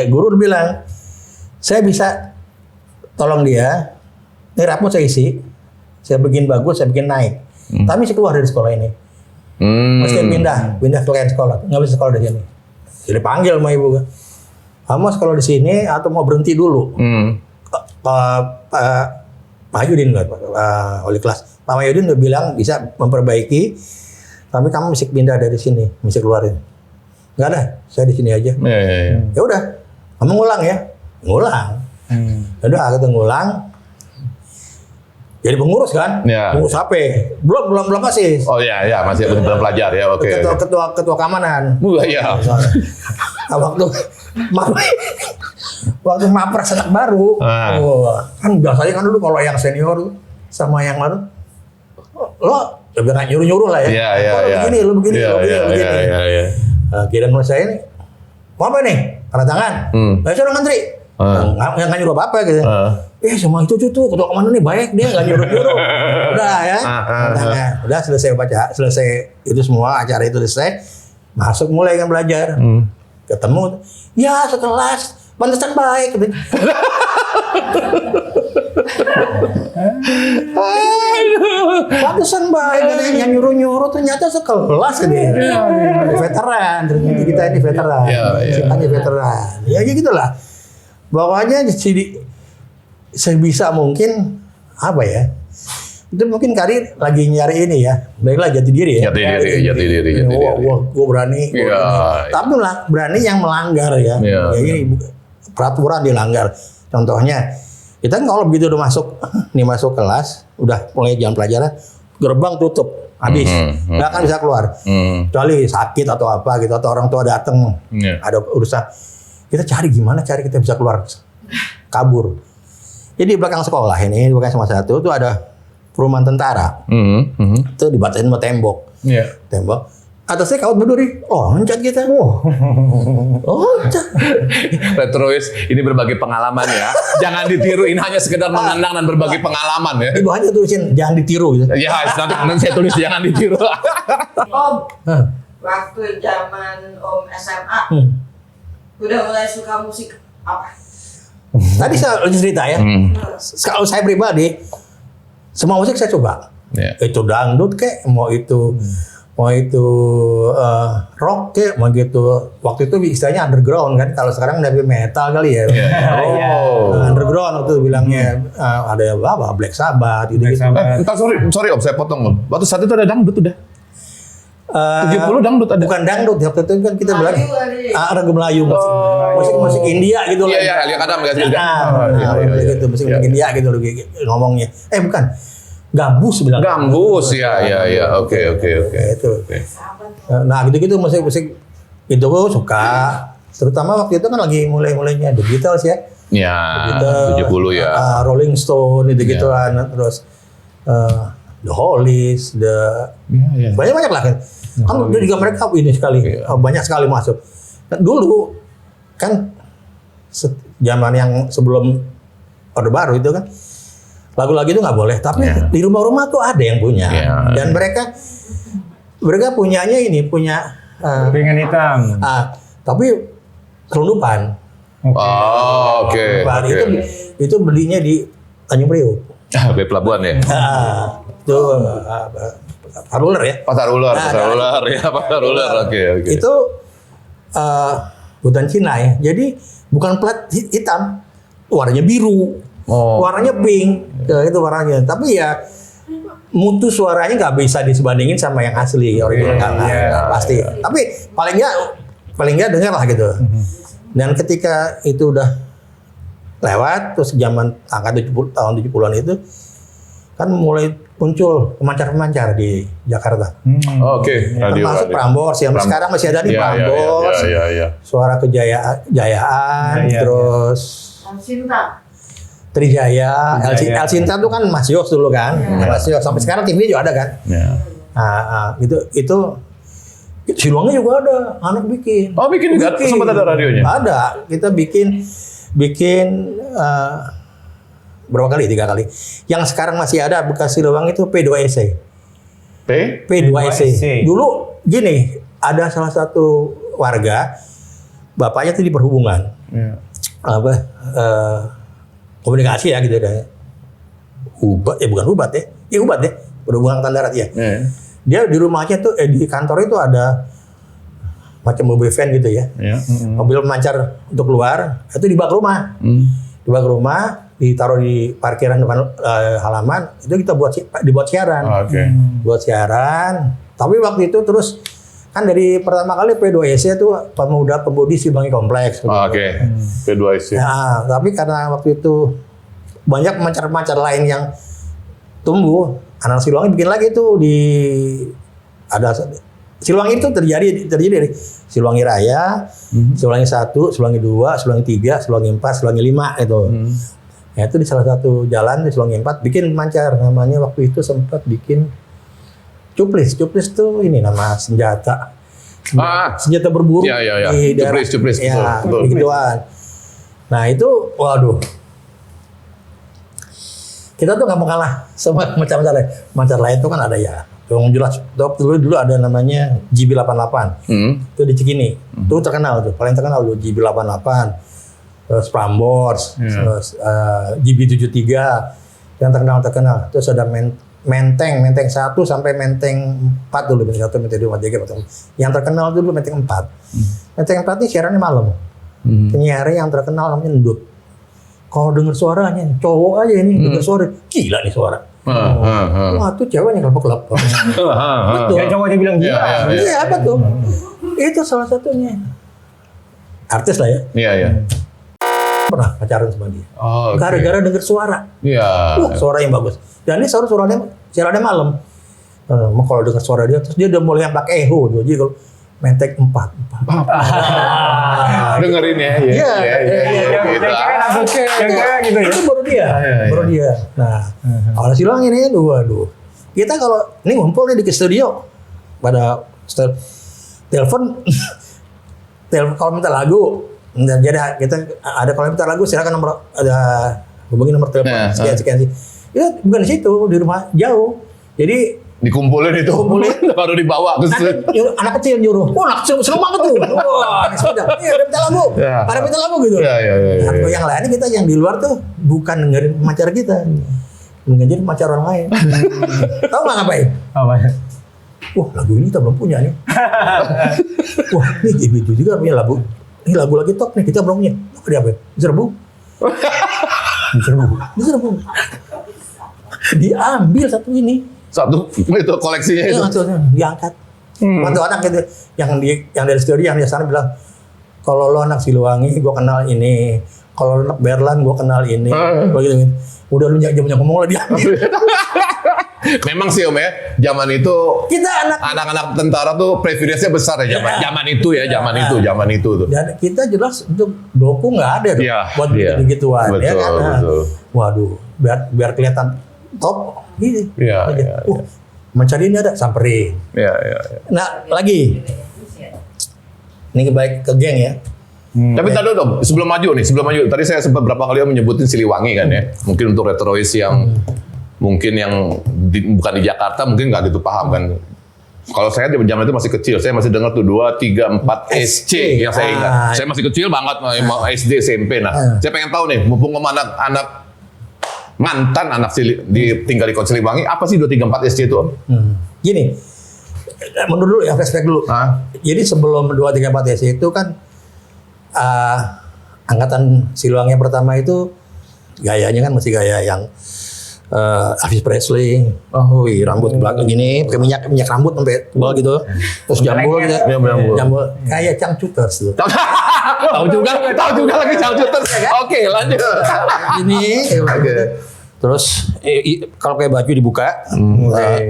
Guru udah bilang, saya bisa tolong dia, ini rapot saya isi, saya bikin bagus, saya bikin naik. Tapi saya keluar dari sekolah ini. Mesti pindah ke lain sekolah, nggak bisa sekolah di sini. Jadi panggil sama ibu kan, kamu sekolah di sini atau mau berhenti dulu? Pak Yudin, wali kelas, Pak Yudin udah bilang bisa memperbaiki, tapi kamu mesti pindah dari sini, mesti keluarin. Nggak ada, saya di sini aja. Ya udah, kamu ngulang ya, ngulang. Udah, kita ngulang. Jadi pengurus kan? Ya. Pengurus HP. Belum masih. Oh iya, masih belum pelajar ya, oke. Ketua keamanan. Iya. Nah, waktu mapres anak baru, kan biasanya kan dulu kalau yang senior sama yang baru, lo lebih nggak nyuruh lah ya. Iya. Lo begini. Iya. Kira saya ini, mau apa nih? Tanda tangan. Saya orang ngantri. Nggak nyuruh apa-apa gitu. Sama itu tuh ketua keamanan nih baik, dia nggak nyuruh. Udah ya. Udah selesai baca, selesai itu semua acara itu selesai, masuk mulai kan belajar. Ketemu, ya sekelas, pantesan baik. Pantesan baik, yang nyuruh ternyata sekelas gitu. Veteran, ternyata kita ini veteran. Kita ini veteran. Ya gitulah. Pokoknya sebisa mungkin apa ya? Itu mungkin Karir lagi nyari ini ya. Baiklah jati diri ya. Jati diri. Gue berani. Tapi berani yang melanggar ya. Ini peraturan dilanggar. Contohnya, kita kan kalau begitu udah masuk kelas, udah mulai jam pelajaran, gerbang tutup, habis, nggak akan bisa keluar. Kecuali sakit atau apa gitu, atau orang tua datang, ada urusan. Kita cari gimana kita bisa keluar, kabur. Jadi di belakang sekolah ini, di belakang sama satu itu ada perumahan tentara. Itu dibatasin sama tembok. Tembok. Atasnya kawat berduri. Loncat kita. Loncat. Retrois, ini berbagi pengalaman ya. Jangan ditiru, ini hanya sekedar mengenang dan berbagi pengalaman ya. Ibu hanya tulisin jangan ditiru gitu. Ya, nanti saya tulis jangan ditiru. Om, waktu zaman Om SMA, udah mulai suka musik apa? Tadi saya cerita ya. Kalau saya pribadi, semua musik saya coba. Itu dangdut kek, mau itu rock kek, mau gitu. Waktu itu istilahnya underground kan. Kalau sekarang heavy metal kali ya. Underground waktu itu bilangnya ada apa? Black Sabbath gitu. Entar sorry Om, saya potong Om. Waktu saat itu ada dangdut udah. 70 dangdut ada. Bukan dangdut, waktu itu kan kita bilang Ragu Melayu, musik India gitu. Iya, Alia Kadam guys. Gitu, musik India gitu loh ngomongnya. Bukan. Gambus bilang. Gambus, ya. Oke. Itu. Nah, gitu-gitu musik itu gue suka. Terutama waktu itu kan lagi mulai-mulainya The Beatles ya. Ya, 70 ya. Rolling Stone gitu-gituan. Terus The Hollies, banyak-banyak lah kan. Kan juga mereka ini sekali, banyak sekali masuk. Dulu kan zaman yang sebelum Orde Baru itu kan lagu-lagu itu nggak boleh, tapi di rumah-rumah tuh ada yang punya. Dan mereka punyanya punya Piringan hitam. tapi selundupan. Oke. Itu belinya di Tanjung Priok. Di pelabuhan ya. Itu Paruler ya. Pasar ular. Oke. Itu buatan Cina ya. Jadi bukan plat hitam, warnanya biru, warnanya pink, itu warnanya. Tapi ya mutu suaranya nggak bisa disebandingin sama yang asli original, nggak pasti. Tapi paling nggak dengar lah gitu. Dan ketika itu udah lewat, terus zaman angka 70 tahun 70-an itu kan mulai muncul pemancar-pemancar di Jakarta. Oke. Termasuk Prambors yang sekarang masih ada di Prambors. Suara Kejayaan, terus Sinta. Trijaya, El Sinta tuh kan Mas Yos dulu kan. Mas Yos sampai sekarang TV juga ada kan. Itu Siluwangi juga ada, anak bikin. Oh, bikin juga sempat ada radionya. Ada, kita bikin berapa kali? 3 kali. Yang sekarang masih ada bekas Siluwangi itu P2SC. P2SC. Dulu gini, ada salah satu warga, bapaknya tuh di perhubungan. Komunikasi ya gitu ya. Bukan Hubat ya. Iya Hubat ya. Perhubungan Angkatan Darat ya. Dia di rumahnya tuh di kantor itu ada macam mobil van gitu ya. Mobil pemancar untuk keluar, itu di bak rumah. Di bak rumah, ditaruh di parkiran depan halaman, itu kita dibuat siaran. Buat siaran. Tapi waktu itu terus kan dari pertama kali P2SC itu pemuda pemudi Siluwangi Kompleks. P2SC. Nah, tapi karena waktu itu banyak pemancar-pemancar lain yang tumbuh, anak Siluwangi bikin lagi tuh Siluwangi itu terjadi dari Siluwangi Raya, Siluwangi 1, Siluwangi 2, Siluwangi 3, Siluwangi 4, Siluwangi 5 itu. Ya itu di salah satu jalan di Siluwangi 4 bikin pemancar, namanya waktu itu sempat bikin Cuplis. Cuplis tuh ini nama senjata berburu. Di daerah. Cuplis. Ya, begituan. Nah itu, waduh. Kita tuh nggak mau kalah sama macam-macam lain. Macam lain tuh kan ada ya. Yang jelas, dulu ada namanya GB88. Itu di Cikini. Itu terkenal tuh, paling terkenal tuh GB88. Terus Prambors, terus GB73 yang terkenal. Terus ada Menteng 1 sampai Menteng 4 dulu, Menteng 1, Menteng 2, Menteng 3. Yang terkenal dulu Menteng 4. Menteng 4 ini siarannya malam. Penyiar yang terkenal namanya Ndut. Kalau dengar suaranya, cowok aja ini dengar suara, gila nih suara. Wah tuh ceweknya kelep-kelep. Betul. Yang cowoknya bilang gila. Iya apa tuh? Itu salah satunya. Artis lah ya. Pernah pacaran sama dia. Gara-gara dengar suara. Suara yang bagus. Dan ini suaranya malam. Kalau dengar suara dia, terus dia udah mulai pakai echo. Jadi kalau Menteng 4. Dengerin ya. Yang kayak gitu ya. Itu baru dia. Nah, kalau Siluwangi ini, waduh. Kita kalau ini ngumpul nih di studio pada telepon kalau minta lagu. Jadi kita ada kalau minta lagu silakan hubungi nomor telepon sekian. Itu bukan di situ, di rumah jauh. Jadi dikumpulin baru dibawa ke anak kecil nyuruh. Anak kecil seneng banget tuh. Naik sepeda. Ada minta lagu gitu. Nah, yang lain kita yang di luar tuh bukan dengerin pemancar kita. Dengerin pemancar orang lain. Tahu nggak ngapain? Apa? Wah, lagu ini kita belum punya nih. Wah, ini gitu juga punya lagu. Ini lagu lagi top nih, kita belum punya. Apa dia apa? Diserbu. Diambil satu ini. Satu itu koleksinya itu. Diangkat. Waktu anak gitu, yang dari studio yang di sana bilang, kalau lo anak Siluwangi, gue kenal ini. Kalau lo anak Berlan, gue kenal ini. Gitu. Udah lu jangan ngomong lah diambil. Memang sih Om ya, zaman itu kita anak-anak tentara tuh preferensinya besar ya zaman itu tuh. Dan kita jelas untuk doku nggak ada tuh buat begituan ya kan. Waduh, biar kelihatan top gitu. Mencari ini ada samperin. Nah, lagi. Ini baik ke geng ya. Tapi tadi dong, sebelum maju. Tadi saya sempat berapa kali menyebutin Siliwangi kan ya. Mungkin untuk retrois yang mungkin yang bukan di Jakarta mungkin nggak gitu paham kan. Kalau saya di zaman itu masih kecil, saya masih dengar tuh 2, 3, 4 SC yang saya ingat. Saya masih kecil banget, SD, SMP. Nah, saya pengen tahu nih, mumpung anak mantan anak tinggal di Kota Siliwangi, apa sih 2, 3, 4 SC itu Om? Gini, mundur dulu ya, flashback dulu. Jadi sebelum 2, 3, 4 SC itu kan angkatan Siliwangi yang pertama itu gayanya kan masih gaya yang Elvis Presley. Oh, rambut belakang gini, pakai minyak rambut sampai tebal gitu. Terus jambul gitu. Jambul kayak Changcuters tuh. Tahu juga lagi Changcuters. Oke, lanjut. Ini terus kalau kayak baju dibuka,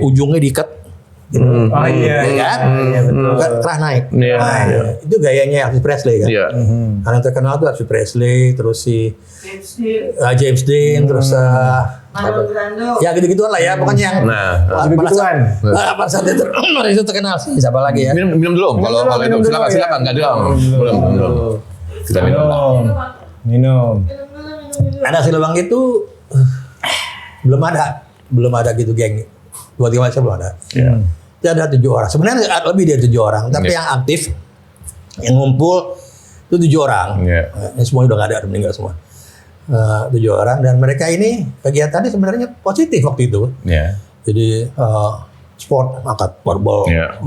ujungnya diikat. Gitu. Oh iya, kan? Iya betul. Kerah naik. Iya. Nah, itu gayanya Elvis Presley kan. Iya. Karena yang terkenal tuh Elvis Presley, terus si James Dean, terus Marlon Brando. ya gitu-gituan lah ya, pokoknya yang gitu-gituan. pada saat itu terkenal sih. Siapa lagi ya? Minum dulu. Kalau itu silakan enggak dong. Belum. Kita minum lah. Minum. Ada Siliwangi itu belum ada gitu geng. 2-3 macam belum ada. Iya. Itu ada 7 orang. Sebenarnya lebih dari 7 orang, tapi yang aktif, yang ngumpul itu 7 orang. Iya. Ini semua udah nggak ada, meninggal semua. 7 orang, dan mereka ini kegiatannya sebenarnya positif waktu itu. Iya. Jadi sport, angkat barbel, Iya.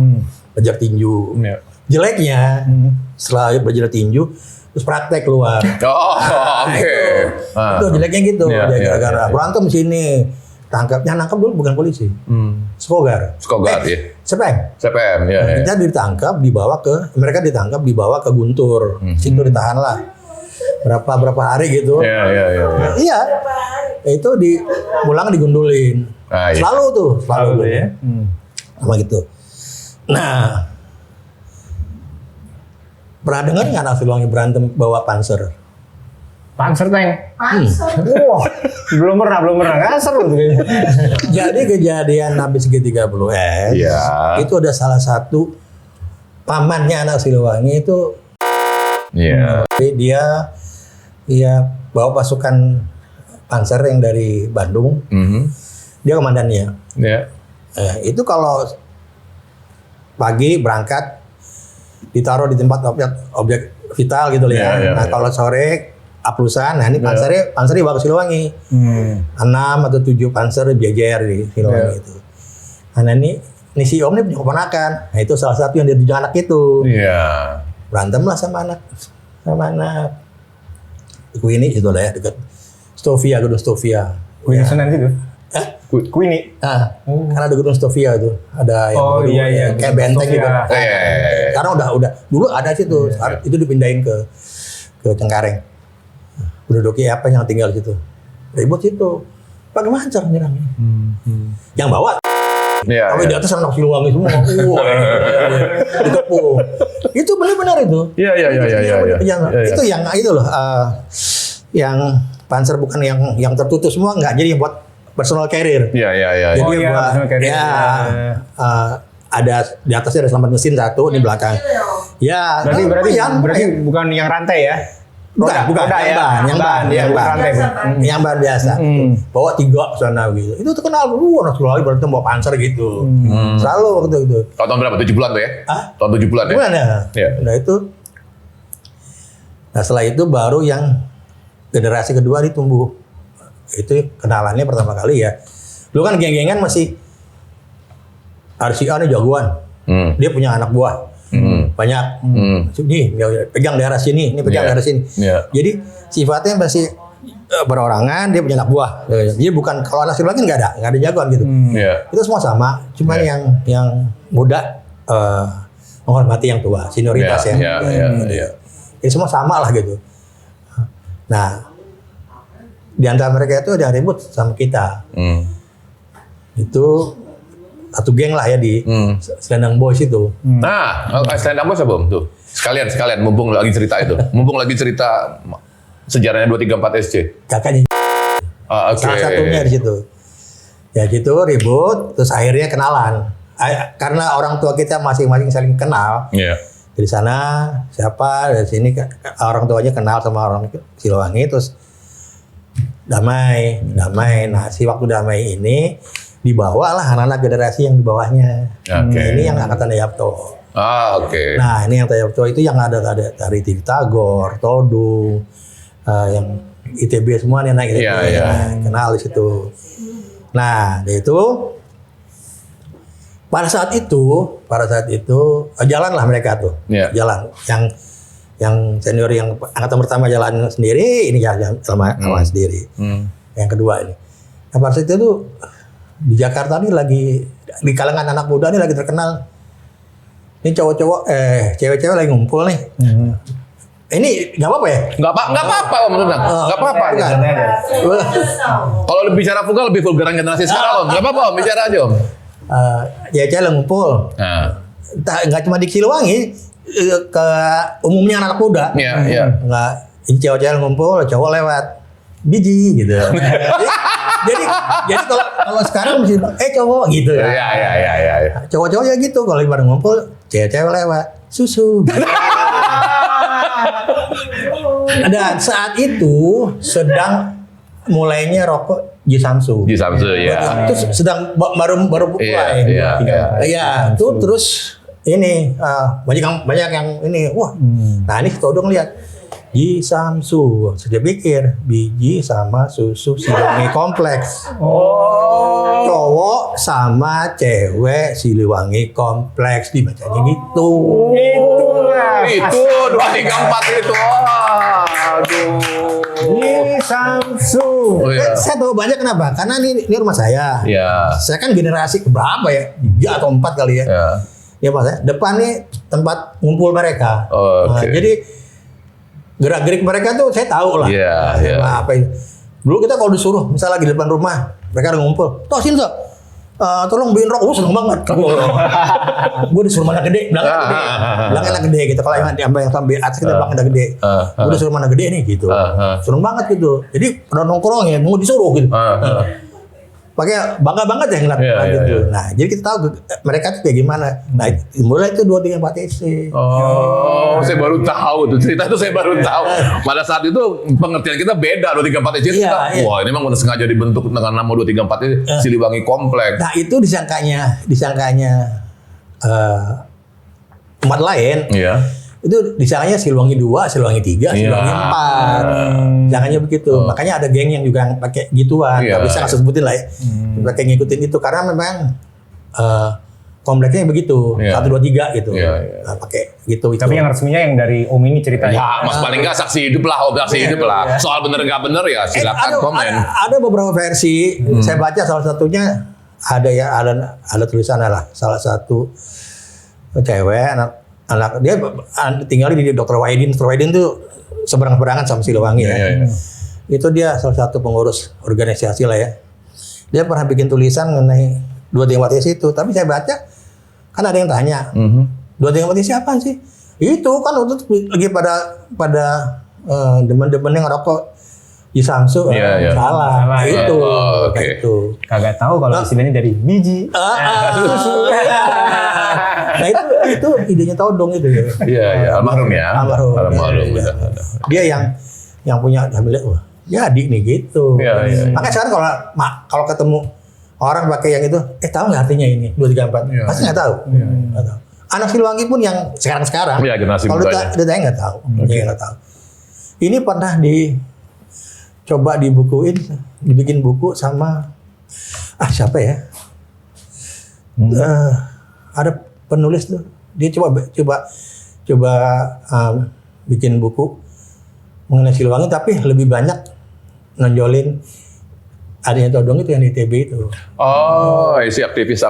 belajar tinju. Iya. Jeleknya setelah belajar tinju, terus praktek keluar. Oh, oke. Itu jeleknya gitu. Iya, Dia iya, gara-gara iya. berantem sini. Yang nangkap dulu bukan polisi, Skogar. Skogar, ya. CPM, ya. Kita ditangkap, mereka ditangkap, dibawa ke Guntur. Situ ditahan lah. Berapa hari gitu. Iya. Iya. Itu pulang digundulin. Ah, iya. Selalu ya. sama gitu. Nah, pernah dengar nggak anak Siliwangi berantem bawa panser? Panser tank. Panser. Wah, belum pernah. Nggak seru tuh kayaknya. Jadi kejadian habis G30S Iya. itu ada salah satu pamannya anak Siliwangi itu. Iya. Dia bawa pasukan panser yang dari Bandung. Dia komandannya. Iya. Itu kalau pagi berangkat ditaruh di tempat objek vital gitu ya. Iya. Nah kalau sore aplusan, nah ini pansernya dibawa ke Siliwangi. 6 atau 7 panser jejer di Siliwangi itu. Nah ini si Om ini punya keponakan. Nah itu salah satu yang dia 7 anak itu. Iya. Berantem lah sama anak. Queenie itu lah ya, dekat Stovia, gedung Stovia. Queenie Senen itu. Queenie. Nah, karena ada gedung Stovia itu, ada yang Oh baru, iya. kayak benteng gitu. Stovia. Iya. Sekarang udah dulu ada situ, itu dipindahin ke Cengkareng. Penduduknya apa yang tinggal situ? Ribut situ. Pakai mancar nyerangnya. Yang bawa Iya. tapi di atas anak Siliwangi semua. Dikepung. Itu benar-benar itu. Iya. Itu yang itu loh. Yang panser bukan yang tertutup semua, nggak, jadi yang buat personal carrier. Iya. Jadi Oh iya, buat personal carrier. ada di atasnya ada selamat mesin satu, di belakang. Ya, Berarti lumayan. bukan yang rantai ya? Bukan, yang ban biasa. Bawa 3 sana gitu. Itu terkenal dulu anak Siliwangi berantem bawa panser gitu. Selalu waktu itu. Tahun berapa? 7 bulan tuh ya? Hah? Tahun 7 bulan ya? Gimana? Iya. Nah setelah itu baru yang generasi kedua ditumbuh. Itu kenalannya pertama kali ya. Dulu kan geng-gengan masih RCA nih jagoan. Dia punya anak buah. Banyak. Nih pegang daerah sini, ini pegang daerah sini. Iya. Jadi sifatnya masih berorangan, dia punya anak buah. Jadi bukan, kalau anak Siliwangi nggak ada jagoan gitu. Iya. Itu semua sama, cuman yang muda menghormati yang tua, senioritas ya. Iya. Ini semua sama lah gitu. Nah, di antara mereka itu ada ribut sama kita. Itu satu geng lah ya di Selendang Boys itu. Nah, stand up bos belum tuh? Sekalian mumpung lagi cerita itu. Mumpung lagi cerita sejarahnya 234 SC. Kakaknya Oke. salah satunya di situ. Ya gitu ribut, terus akhirnya kenalan. Karena orang tua kita masing-masing saling kenal. Iya. Dari sana siapa, dari sini orang tuanya kenal sama orang Siliwangi, terus damai. Nah si waktu damai ini dibawalah anak-anak generasi yang di bawahnya. Oke. Ini yang angkatan Dayapto. Oke. Nah ini yang Dayapto itu yang ada dari Tirtagor, Todung, yang ITB semua nih anak ITB. Iya. Kenal di situ. Nah itu pada saat itu jalanlah mereka tuh. Iya. Jalan Yang senior yang angkatan pertama jalan sendiri, ini jalan sendiri. Yang kedua ini. Nah, pada saat itu tuh di Jakarta ini lagi di kalangan anak muda ini lagi terkenal. Ini cewek-cewek lagi ngumpul nih. Ini nggak apa-apa ya? Nggak apa-apa Om Nunang. Nggak apa-apa. Kalau bicara lebih vulgaran generasi sekarang Om. Nggak apa-apa Om, bicara aja Om. Cewek-cewek lagi ngumpul. Nah. Nggak cuma di Siliwangi, ke umumnya anak muda. Iya. Nggak, ini cewek-cewek ngumpul, cowok lewat. Biji gitu. jadi kalau sekarang mesti cowok gitu ya. Iya. Cowok-cowok ya gitu, kalau ibarat ngumpul, cewek-cewek lewat. Susu. Dan saat itu sedang mulainya rokok Ji Samsu. ya. Itu sedang baru mulai. Iya. Itu terus ini banyak yang ini. Wah. Nah ini Todong lihat Ji Samsu. Sudah pikir biji sama susu Siliwangi kompleks. Cowok sama cewek Siliwangi kompleks dibacanya gitu. Itu 234 itu. Aduh. Ji Samsu. Oh, iya. Saya tahu banyak kenapa? Karena ini rumah saya. Iya. Saya kan generasi keberapa ya? 3 atau 4 kali ya. Ya Pak, saya depan nih tempat ngumpul mereka. Nah, jadi gerak-gerik mereka tuh saya tahu lah. Iya. Nah, apa itu? Dulu kita kalau disuruh, misalnya lagi di depan rumah, mereka ada ngumpul. Toh sini toh. Tolong beliin rokok, seneng banget. Gue disuruh mana gede, bilangnya gede gitu. Kalau yang sampai atas kita bilang gede. Gue disuruh mana gede nih gitu. Seneng banget gitu. Jadi pernah nongkrong ya, mau disuruh gitu. Pakai bangga banget ya ngeliat gitu. Nah, jadi kita tahu mereka tuh kayak gimana. Nah, mulai itu 2, 3, 4 TC. Saya baru tahu tuh cerita itu saya baru tahu. Pada saat itu pengertian kita beda 2, 3, 4 TC. Wah, ini memang udah sengaja dibentuk dengan nama 2, 3, 4 TC Siliwangi Kompleks. Nah, itu disangkanya tempat lain. Iya. Itu disangkanya Siliwangi 2, Siliwangi 3, Siliwangi 4. Jangannya begitu. Makanya ada geng yang juga pakai gituan. Nggak bisa langsung sebutin lah ya. Pakai ngikutin itu karena memang kompleksnya begitu. 1, 2, 3 gitu. Nah, pakai gitu. Tapi yang resminya yang dari Om ini ceritanya. Ya, Mas paling nggak saksi hidup lah, saksi hidup lah. Soal bener nggak bener ya silakan komen. Ada beberapa versi. Saya baca salah satunya ada tulisan lah. Salah satu cewek anak dia tinggal di Dr. Wahidin. Dr. Wahidin tuh seberang-berangan sama Siliwangi ya. Itu dia salah satu pengurus organisasi lah ya. Dia pernah bikin tulisan mengenai 2, 3, 4 TC itu. Tapi saya baca kan ada yang tanya 2, 3, 4 TC apa sih? Itu kan waktu itu lagi pada demen-demen yang rokok Ji Samsu. Salah. Itu kayak itu. Kagak tahu kalau istilahnya dari biji. Nah itu idenya Todong itu ya. Iya, almarhum ya. Almarhum. Dia yang punya wah, jadi nih gitu. Makanya sekarang kalau ketemu orang pakai yang itu, tahu nggak artinya ini 2, 3, 4? Pasti nggak tahu. Nggak tahu. Anak Siliwangi pun yang sekarang generasi kalau dia nggak tahu. Dia nggak tahu. Ini pernah coba dibikin buku sama siapa ya? Ada penulis tuh, dia coba bikin buku mengenai Siliwangi, tapi lebih banyak nonjolin adanya Todong itu yang di ITB itu. Isi aktivis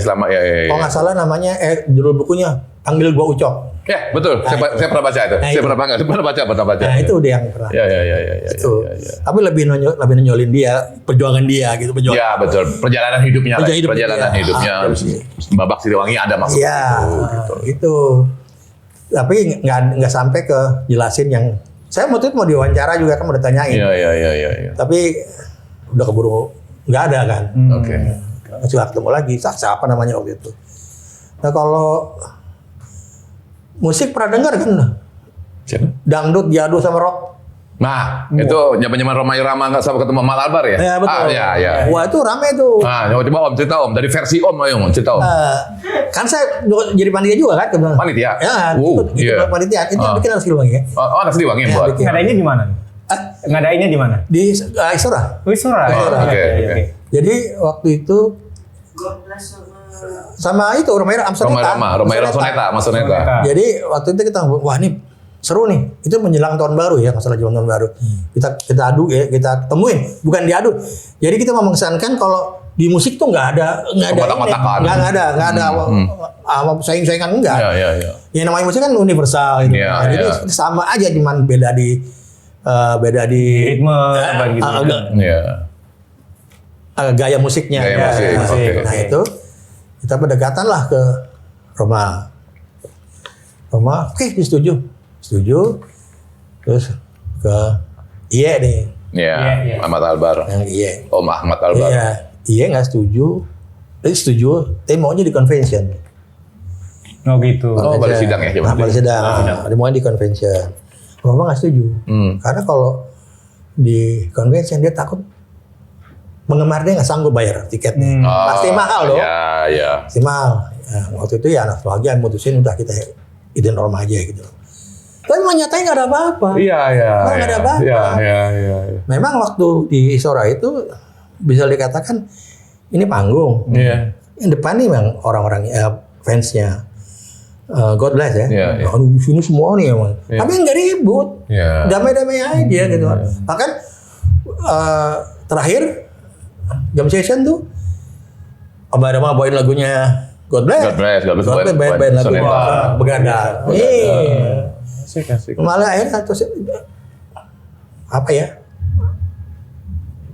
lama ya. Kalau nggak salah namanya judul bukunya Panggil Gua Ucok. Ya betul, saya pernah baca itu. Saya pernah baca. Nah itu dia yang pernah. Ya. Itu. Tapi lebih nonjolin dia, perjuangan dia gitu. Ya betul, perjalanan hidupnya. Babak Siliwangi ada masuk itu. Tapi nggak sampai ke jelasin yang saya mau diwawancara juga kan mau ditanyain. Iya. Tapi udah keburu nggak ada kan. Oke. Masih ketemu lagi. Siapa namanya waktu itu? Nah kalau musik pernah dengar kan? Siapa? Dangdut, jadul sama rock. Nah, itu zaman Roma Irama nggak sama ketemu Mal Albar ya? Ya betul. Iya. Wah itu rame tuh. Coba Om cerita Om dari versi Om ayo cerita Om. Kan saya jadi panitia juga kan? Panitia? Ya, itu panitia. Itu yang bikin anak Siliwangi ya. Anak Siliwangi yang buat. Ngadainnya di mana? Ngadainnya di mana? Di Istora. Istora. Oke. Jadi waktu itu sama itu Romero Amsoneta. Romero Soneta. Jadi waktu itu kita wah ini seru nih. Itu menjelang tahun baru ya, masalah jelang tahun baru. Kita adu ya, kita temuin, bukan diadu. Jadi kita mengesankan kalau di musik tuh nggak ada Kotak-kotakan. nggak ada saing-saingan enggak. Iya. Yang namanya musik kan universal gitu. Iya, Nah, jadi iya. sama aja, cuman beda di ritme apa gitu. Iya. Gaya musiknya. Gaya ya. musik, oke. Nah itu kita pendekatan lah ke Roma, oke setuju. Terus ke Iye nih, Iya. Iya. Ahmad Albar. yang Iye. Om Ahmad Albar. Iya, Iye nggak setuju. Setuju, tapi maunya di convention. Oh gitu. Oh, pada sidang ya, zaman Pada itu? sidang. Dia maunya di convention. Roma nggak setuju. Karena kalau di convention dia takut penggemar dia nggak sanggup bayar tiketnya. Pasti mahal dong. Iya. Pasti mahal. Nah, waktu itu ya anak lagi yang mutusin udah kita ide Roma aja gitu. Tapi nyatanya nggak ada apa-apa. Iya. Nggak ada apa-apa. Iya. Memang waktu di Istora itu bisa dikatakan ini panggung. Iya. Yang depan nih memang orang-orang fansnya God bless ya. Iya. Aduh, di sini semua nih emang. Iya. Tapi nggak ribut. Iya. Damai-damai aja gitu. Bahkan terakhir jam session tuh Abah Rama bawain lagunya God bless. God bless bawain lagu Soneta. Begadang. Asik. Malah akhirnya terus apa ya?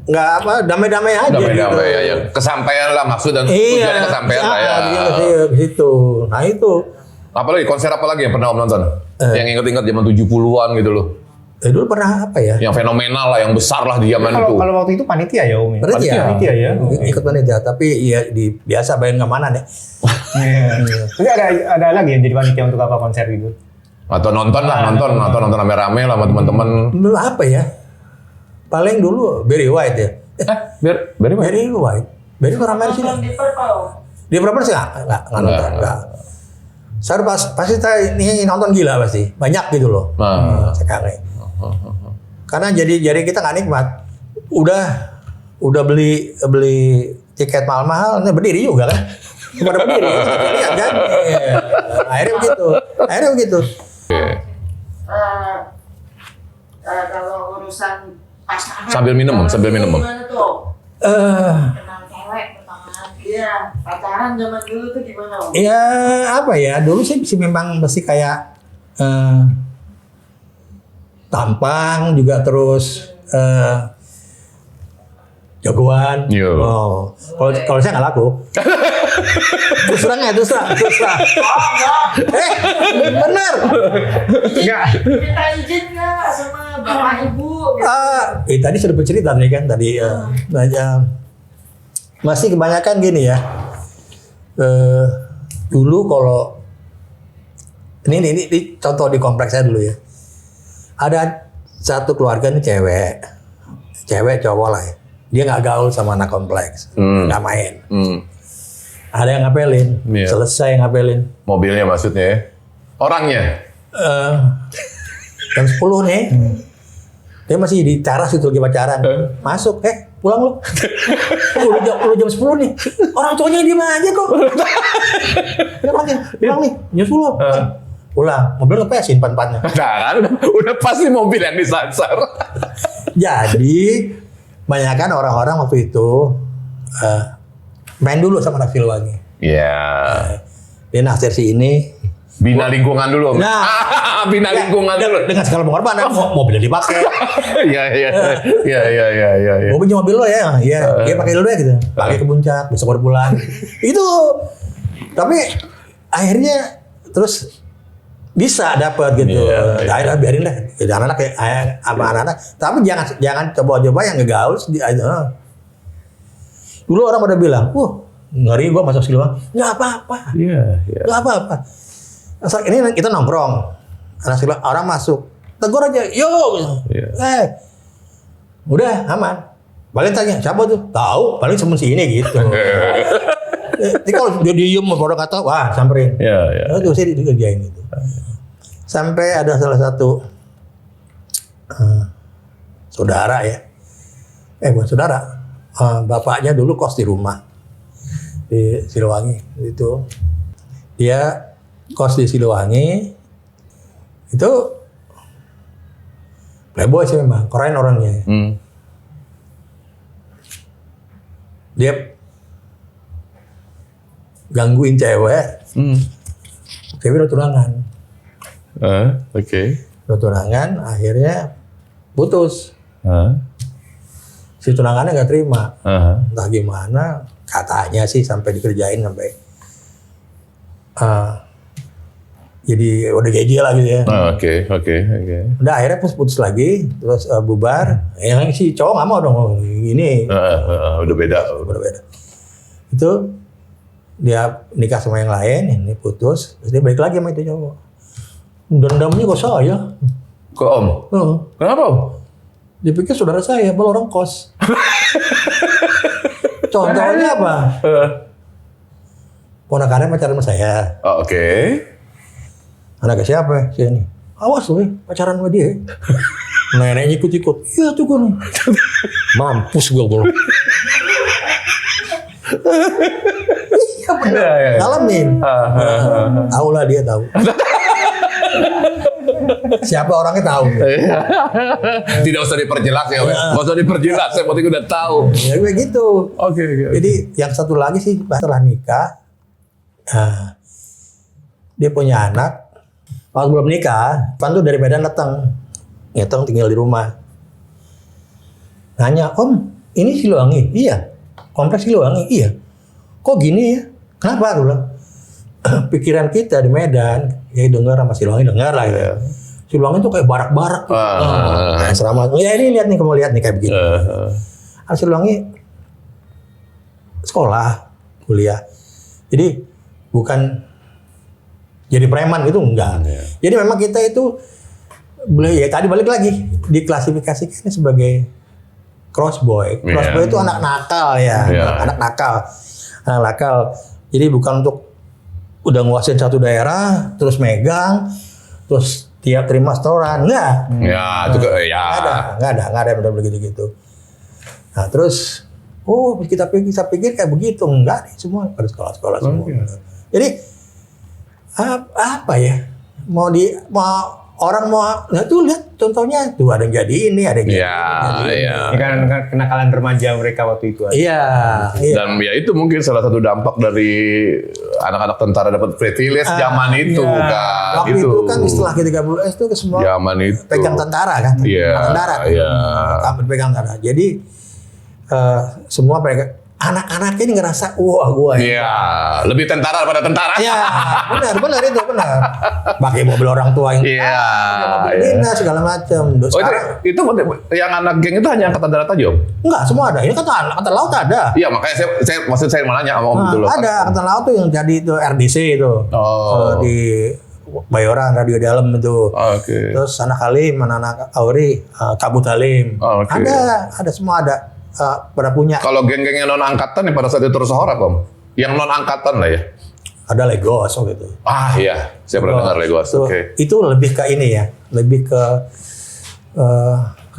Nggak apa, damai-damai aja. Damai-damai gitu. ya. Kesampaian lah maksud dan Iya, tujuannya kesampaian lah ya. Ke situ. Nah itu. Apalagi konser apa lagi yang pernah Om nonton? Yang inget-inget zaman 70-an gitu loh. Dulu pernah apa ya? Yang fenomenal lah, yang besar lah di zaman itu. Kalau waktu itu panitia ya Om. Panitia ya. Ikut panitia, tapi ya biasa bayar kemana deh. Tapi ada lagi yang jadi panitia untuk apa konser gitu? Atau nonton nonton rame-rame lah sama teman-teman. Dulu apa ya? Paling dulu Barry White ya. Biar Barry White. Barry orang main sini. Nonton di Purple. Dia berapa sih nggak nonton nggak. Saya pasti saya ini nonton gila pasti. Banyak gitu loh. Sekali. Karena jadi kita nggak nikmat. Udah beli tiket mahal-mahal, berdiri juga kan? Pada berdiri, lihat kan? Iya. Akhirnya begitu. Kalau urusan pasangan. Sambil minum, Om. Gimana tuh? Kenal cewek pertama. Iya, pacaran zaman dulu tuh gimana? Om? Ya apa ya? Dulu sih memang mesti kayak tampang juga terus jagoan. Yo. Oh, kalau saya nggak laku. terus terang. Bener. Enggak. Minta izin nggak sama bapak ibu? Gitu. Tadi sudah bercerita nih kan tadi. Masih kebanyakan gini ya. Dulu kalau ini contoh di kompleks saya dulu ya. Ada satu keluarga nih cewek cowok lah ya. Dia nggak gaul sama anak kompleks, nggak main. Ada yang ngapelin, Iya. selesai ngapelin. Mobilnya maksudnya ya? Orangnya? Jam 10 nih, dia masih di teras itu lagi pacaran. Masuk, pulang lu. Udah jam 10 nih, orang cowoknya diem aja kok. Pulang nih, jam 10. Pulang, mobil ngepesin pan-pannya. Nah kan, udah pasti mobil yang disasar. Jadi, banyakkan orang-orang waktu itu main dulu sama anak Silwangi. Iya. Dia naksir si ini. Bina lingkungan dulu, Om. Nah, Bina lingkungan dulu. Dengan segala pengorbanan, mobilnya dipakai. Iya. Gue pinjam mobil lo ya, iya. Dia pakai dulu ya gitu. Pakai ke puncak, besok baru pulang. Itu. Tapi akhirnya terus bisa dapat gitu. Iya. Akhirnya biarin deh. Jadi anak-anak kayak sama anak-anak. Tapi jangan coba-coba yang ngegaul. Dulu orang pada bilang, ngeri gua masuk Silwangi. Nggak apa-apa. Iya. Nggak apa-apa. Asal ini kita nongkrong. Anak Silwangi, orang masuk. Tegur aja, yuk. Iya. Udah aman. Paling tanya, siapa tuh? Tahu, paling cuma si ini gitu. Jadi kalau dia diem, orang kata, wah samperin. Iya. Itu saya dikerjain gitu. Sampai ada salah satu saudara ya. Bukan saudara. Bapaknya dulu kos di rumah. Di Silwangi. Itu. Dia kos di Silwangi. Itu Playboy sih memang, keren orangnya. Dia gangguin cewek, cewek udah tunangan. Oke. Udah tunangan, akhirnya putus. Si tunangannya nggak terima. Entah gimana, katanya sih sampai dikerjain sampai jadi udah gaji lah gitu ya. Oke. Udah akhirnya putus lagi, terus bubar. Yang si cowok nggak mau dong ini. Udah beda. Itu dia nikah sama yang lain, ini putus, terus dia balik lagi sama itu cowok. Dendamnya kok saya. Ke Om? Kenapa Om? Dipikir saudara saya, baru orang kos. Contohnya apa? Ponakannya pacaran sama saya. Oke. Anaknya siapa? Saya ini. Awas loh, pacaran sama dia. Neneknya ikut-ikut. Iya tuh gue. Mampus gue bro. Iya benar. Ngalamin. Tahu lah dia tahu. Siapa orangnya tahu. Tidak usah diperjelas ya, nggak usah diperjelas. Saya penting udah tahu. Ya begitu. Oke. Jadi yang satu lagi sih setelah nikah, dia punya anak. Waktu belum nikah, Pan tuh dari Medan datang tinggal di rumah. Nanya, Om, ini Siliwangi? Iya. Kompleks Siliwangi? Iya. Kok gini ya? Kenapa? Aku bilang, pikiran kita di Medan, ya dengar sama Siliwangi dengar lah ya. Siliwangi tuh kayak barak-barak. Serama. Ya ini lihat nih, kamu lihat nih kayak begini. Siliwangi sekolah, kuliah. Jadi bukan jadi preman gitu enggak. Jadi memang kita itu ya tadi balik lagi diklasifikasikan sebagai crossboy. Crossboy itu anak nakal ya, anak nakal. Anak nakal. Jadi bukan untuk udah nguasain satu daerah terus megang terus tiap terima setoran. Enggak. Ya, itu ya. Enggak ada benar begitu. Nah, terus kita pikir kayak begitu, enggak nih semua pada sekolah-sekolah semua. Jadi apa ya? Mau orang mau tuh lihat contohnya tuh ada yang jadi ini, ada yang jadi ini. Iya. Ini kan kenakalan remaja mereka waktu itu. Iya. Dan ya itu mungkin salah satu dampak dari anak-anak tentara dapat privilege zaman itu kan. Waktu itu kan istilah G30S itu ke semua zaman itu pegang tentara kan. Iya. Darat. Iya. Pegang tentara. Jadi semua anak-anaknya ini ngerasa wah gua ya. Iya, lebih tentara daripada tentara. Iya, benar itu benar. Pakai mobil orang tua yang mobil dinas segala macam. Itu yang anak geng itu hanya angkatan darat aja, Om? Enggak, semua ada. Ini angkatan laut ada. Iya, makanya saya mau nanya sama Om itu loh. Ada angkatan laut tuh yang jadi itu RDC itu. Di Bayoran Radio Dalam itu. Terus anak Halim, anak Auri, Kabut Halim. Ada semua ada. Pada punya. Kalau geng-geng yang non angkatan yang pada saat itu tersorak Om, yang non angkatan lah ya. Ada Legos gitu. Iya, saya pernah dengar Legos. Itu lebih ke ini ya, lebih ke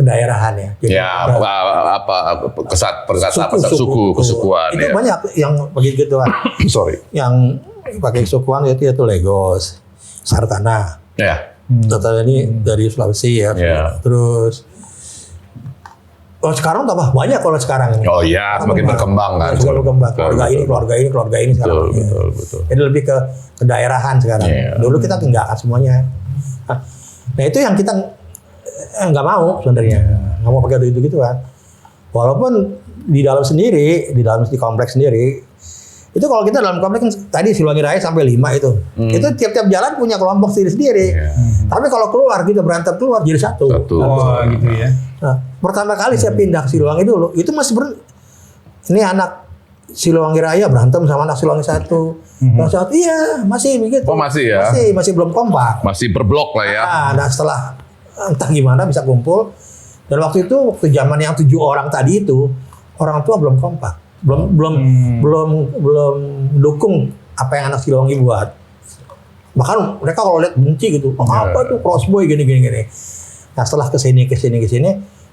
daerahan ya. Jadi suku kesukuan. Itu banyak yang begitu gituan. Sorry. Yang pakai kesukuan itu Legos, Sartana. Sartana ini dari Sulawesi ya. Terus sekarang tambah banyak kalau sekarang ini. Oh iya, semakin berkembang kan. Semakin berkembang. Keluarga ini sekarang. Betul. Jadi lebih ke daerahan sekarang. Dulu kita tinggalkan semuanya. Nah itu yang kita nggak mau sebenarnya. Nggak mau pakai gitu kan. Walaupun di dalam di kompleks sendiri, itu kalau kita dalam kompleks tadi Siliwangi Raya sampai 5 itu. Itu tiap-tiap jalan punya kelompok sendiri. Tapi kalau keluar kita berantem keluar jadi satu. Gitu ya. Nah, pertama kali saya pindah ke Siliwangi dulu, itu masih ini anak Siliwangi Raya berantem sama anak Siliwangi 1. Iya, masih begitu. Oh, masih ya? Masih belum kompak. Masih berblok lah ya. Nah, setelah entah gimana bisa kumpul. Dan waktu zaman yang 7 orang tadi itu, orang tua belum kompak. Belum dukung apa yang anak Siliwangi buat. Bahkan mereka kalau lihat benci gitu. Apa tuh crossboy gini. Nah setelah kesini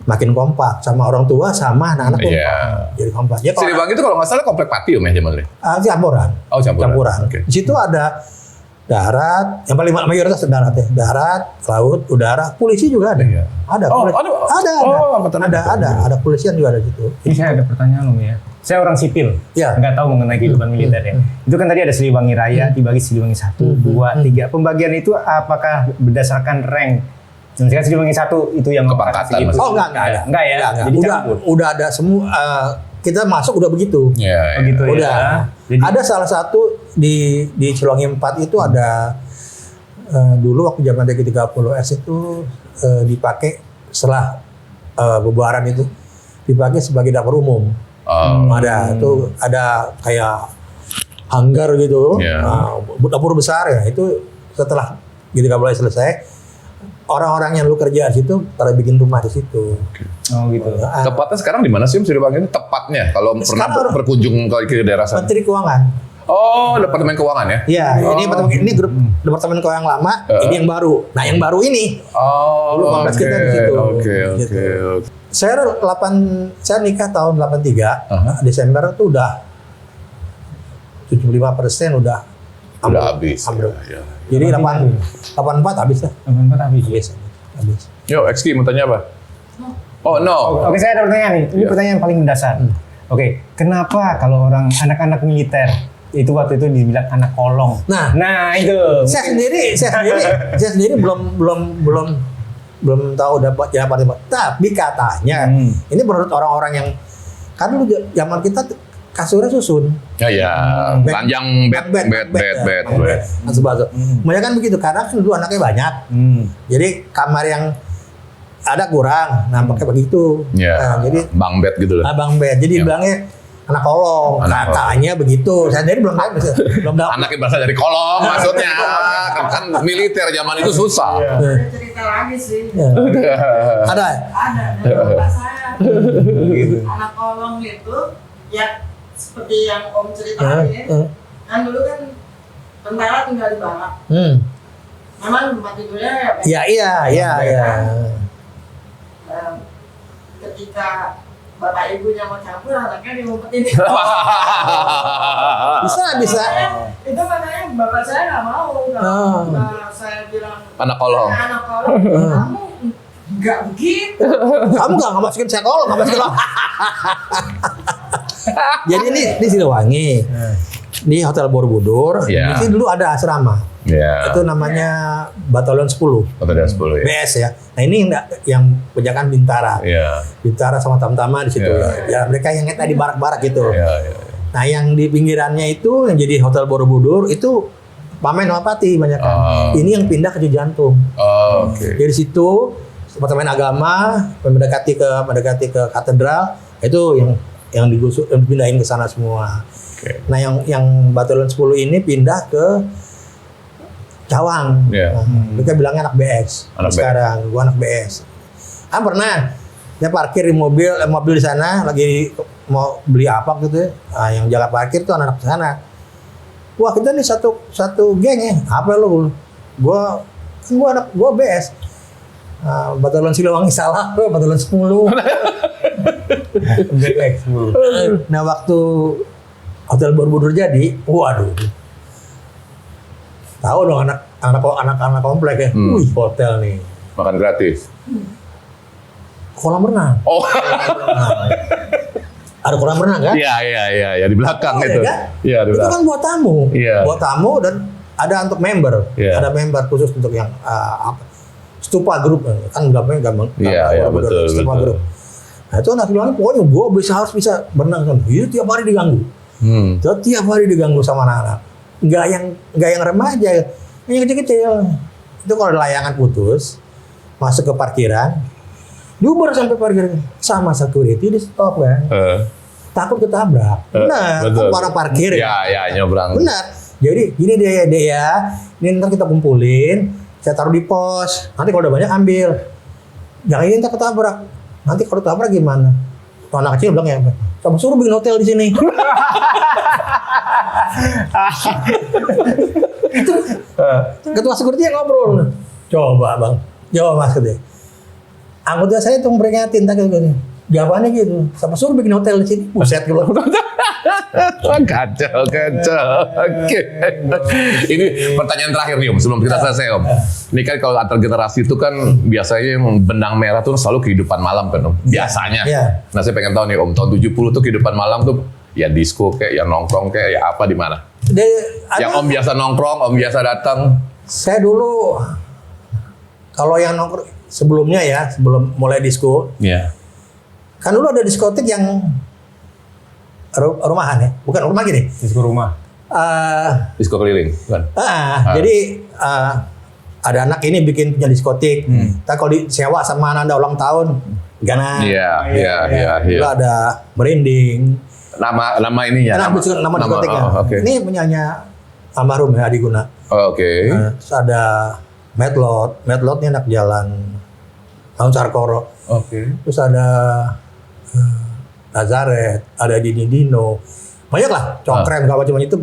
makin kompak sama orang tua sama anak-anak kompak. Jadi kompak. Ya, Siliwangi itu kalau nggak salah komplek Patium ya zamannya. Campuran. Campuran. Di situ ada darat, yang paling mayoritas darat ya, darat, laut, udara, polisi juga ada. Iya. Ada, Oh, polisi. ada. Oh, angkatan ada polisian juga ada di situ. Ini saya ada pertanyaan Om ya. Saya orang sipil, Ya. nggak tahu mengenai kehidupan militer ya. Itu kan tadi ada Siliwangi Raya, dibagi Siliwangi 1, 2, 3. Pembagian itu apakah berdasarkan rank? Misalkan Siliwangi 1 itu yang Kepangkatan segitu. maksudnya. Oh enggak ada. Enggak ya. Enggak. Jadi Udah, campur. udah ada semua. Kita masuk udah begitu. Iya. Begitu Udah. ya. Jadi Ada salah satu di Cilwangi 4 itu ada dulu waktu zaman DG30S itu dipakai setelah bubaran itu dipakai sebagai dapur umum. Ada tuh ada kayak hanggar gitu, Iya. dapur besar ya itu setelah GT30S selesai orang-orang yang lu kerja di situ pada bikin rumah di situ. oh gitu. Nah, Tepatnya sekarang di mana sih Om Siliwangi ini? Tepatnya kalau pernah Sekarang- berkunjung ke daerah sana. Menteri Keuangan. Oh, Departemen Keuangan ya? Iya, ini grup departemen keuangan yang lama, ini yang baru. Nah, yang baru ini Oh, Dulu oke. 15 kita di situ. Oke, Gitu. oke. saya nikah tahun 83, Aha. Desember tuh udah 75% udah Udah habis. ambruk. Ya, ya. Jadi 84 habis lah. 84 habis. Habis. Yo, XQ mau tanya apa? Oh, no. Oke, saya ada pertanyaan nih. Ini Iya. pertanyaan paling mendasar. Oke, kenapa kalau orang anak-anak militer itu waktu itu dibilang anak kolong? Nah. itu. Saya sendiri belum tahu dapat ya apa. Tapi katanya ini menurut orang-orang yang kan dulu zaman kita kasurnya susun. Ya, ya. Bed. Panjang bed. Masuk. Banyak kan begitu karena kan dulu anaknya banyak. Jadi kamar yang ada kurang, nah pakai begitu. Ya. Nah, jadi Bang bed gitu lah. abang bed. Jadi Ya. bilangnya anak kolong. Anak Katanya begitu. Saya sendiri belum tahu. Anaknya berasal dari kolong maksudnya. Kan militer zaman itu susah. Ada cerita lagi sih. Ya. Ada. Ada dari bapak saya. Anak kolong itu ya seperti yang Om ceritain ya. Kan dulu kan tentara tinggal di barak. Memang tempat tidurnya ya Iya. ketika bapak ibunya mau campur anaknya diumpetin. Bisa. Itu makanya bapak saya nggak mau. Nah, saya bilang Anak kolong. anak kolong, kamu nggak begitu. Kamu nggak masukin saya kolong, nggak masukin. Jadi ini di Siliwangi, di Hotel Borobudur. Iya. Di sini dulu ada asrama. Ya. Itu namanya Batalion 10. Atau dari 10 ya. BS ya. Nah ini yang penjagaan Bintara. Iya. Bintara sama Tamtama di situ. Iya. Ya mereka yang di barak-barak gitu. Iya. Nah yang di pinggirannya itu yang jadi Hotel Borobudur itu Pamen sama Pati banyak kan. Ini yang pindah ke Cijantung. Oh, oke. Dari situ Departemen Agama mendekati ke katedral itu yang digusur yang dipindahin ke sana semua. Oke. Nah yang Batalion 10 ini pindah ke Cawang. Iya. Nah, mereka bilangnya anak BS. Anak Sekarang gua anak BS. Pernah dia parkir di mobil di sana lagi mau beli apa gitu ya. Nah, yang jaga parkir tuh anak sana. Wah, kita nih satu geng ya. Apa lu? Gua BS. Batalion Siliwangi salah, Batalion 10. BX. Nah, waktu Hotel Borobudur jadi, waduh. Tahu dong anak komplek ya. Wih, hotel nih. Makan gratis. Kolam renang. Oh. Ada kolam renang kan? Iya, di belakang Oh, itu. ya kan? Iya, di Itu belakang. kan buat tamu. Iya. Buat tamu dan ada untuk member. Iya. Ada member khusus untuk yang Stupa Group kan gampang. Iya, betul. Stupa Group. Nah, itu anak bilang pokoknya gue harus bisa berenang kan. Itu tiap hari diganggu. Tiap hari diganggu sama anak-anak. Nggak yang remaja, yang kecil-kecil. Itu kalau ada layangan putus, masuk ke parkiran, diuber sampai parkiran sama security di stop kan. Takut ketabrak. Benar, betul. orang parkir ya. Ya, nyebrang. Benar. Jadi gini deh ya, ini ntar kita kumpulin, saya taruh di pos. Nanti kalau udah banyak ambil. Jangan ini ntar ketabrak. Nanti kalau ketabrak gimana? Tuh anak kecil bilang ya, kamu suruh bikin hotel di sini. Itu ketua security yang ngobrol. Coba bang, mas katanya. Anggota saya tuh memperingatin tak gini. Jawabannya gitu. Sama suruh bikin hotel di sini. Buset lu. Kacau. Oke. Ini pertanyaan terakhir nih Om, sebelum kita selesai Om. Ini kan kalau antar generasi itu kan biasanya yang benang merah tuh selalu kehidupan malam kan Om. Biasanya. Iya. Nah saya pengen tahu nih Om, tahun 70 tuh kehidupan malam tuh ya disco kayak, ya nongkrong kayak, ya apa di mana? Yang Om biasa nongkrong, Om biasa datang. Saya dulu kalau yang nongkrong sebelumnya ya, sebelum mulai disco, Iya. kan dulu ada diskotik yang rumahan ya, bukan rumah gini. Disco rumah. Disco keliling, kan? Jadi ada anak ini bikin punya diskotik. Tapi kalau disewa sama Anda ulang tahun, gana. Iya. Dulu ada merinding. Nama ininya. Nama diskotiknya. Oke. Ini punyanya almarhum ya Adi Guna. Oke. Terus ada Medlot. Medlot ini anak jalan Tahun Sarkoro. Oke. Terus ada Nazaret, ada Dini Dino, banyak lah, Congkren, gak macam itu.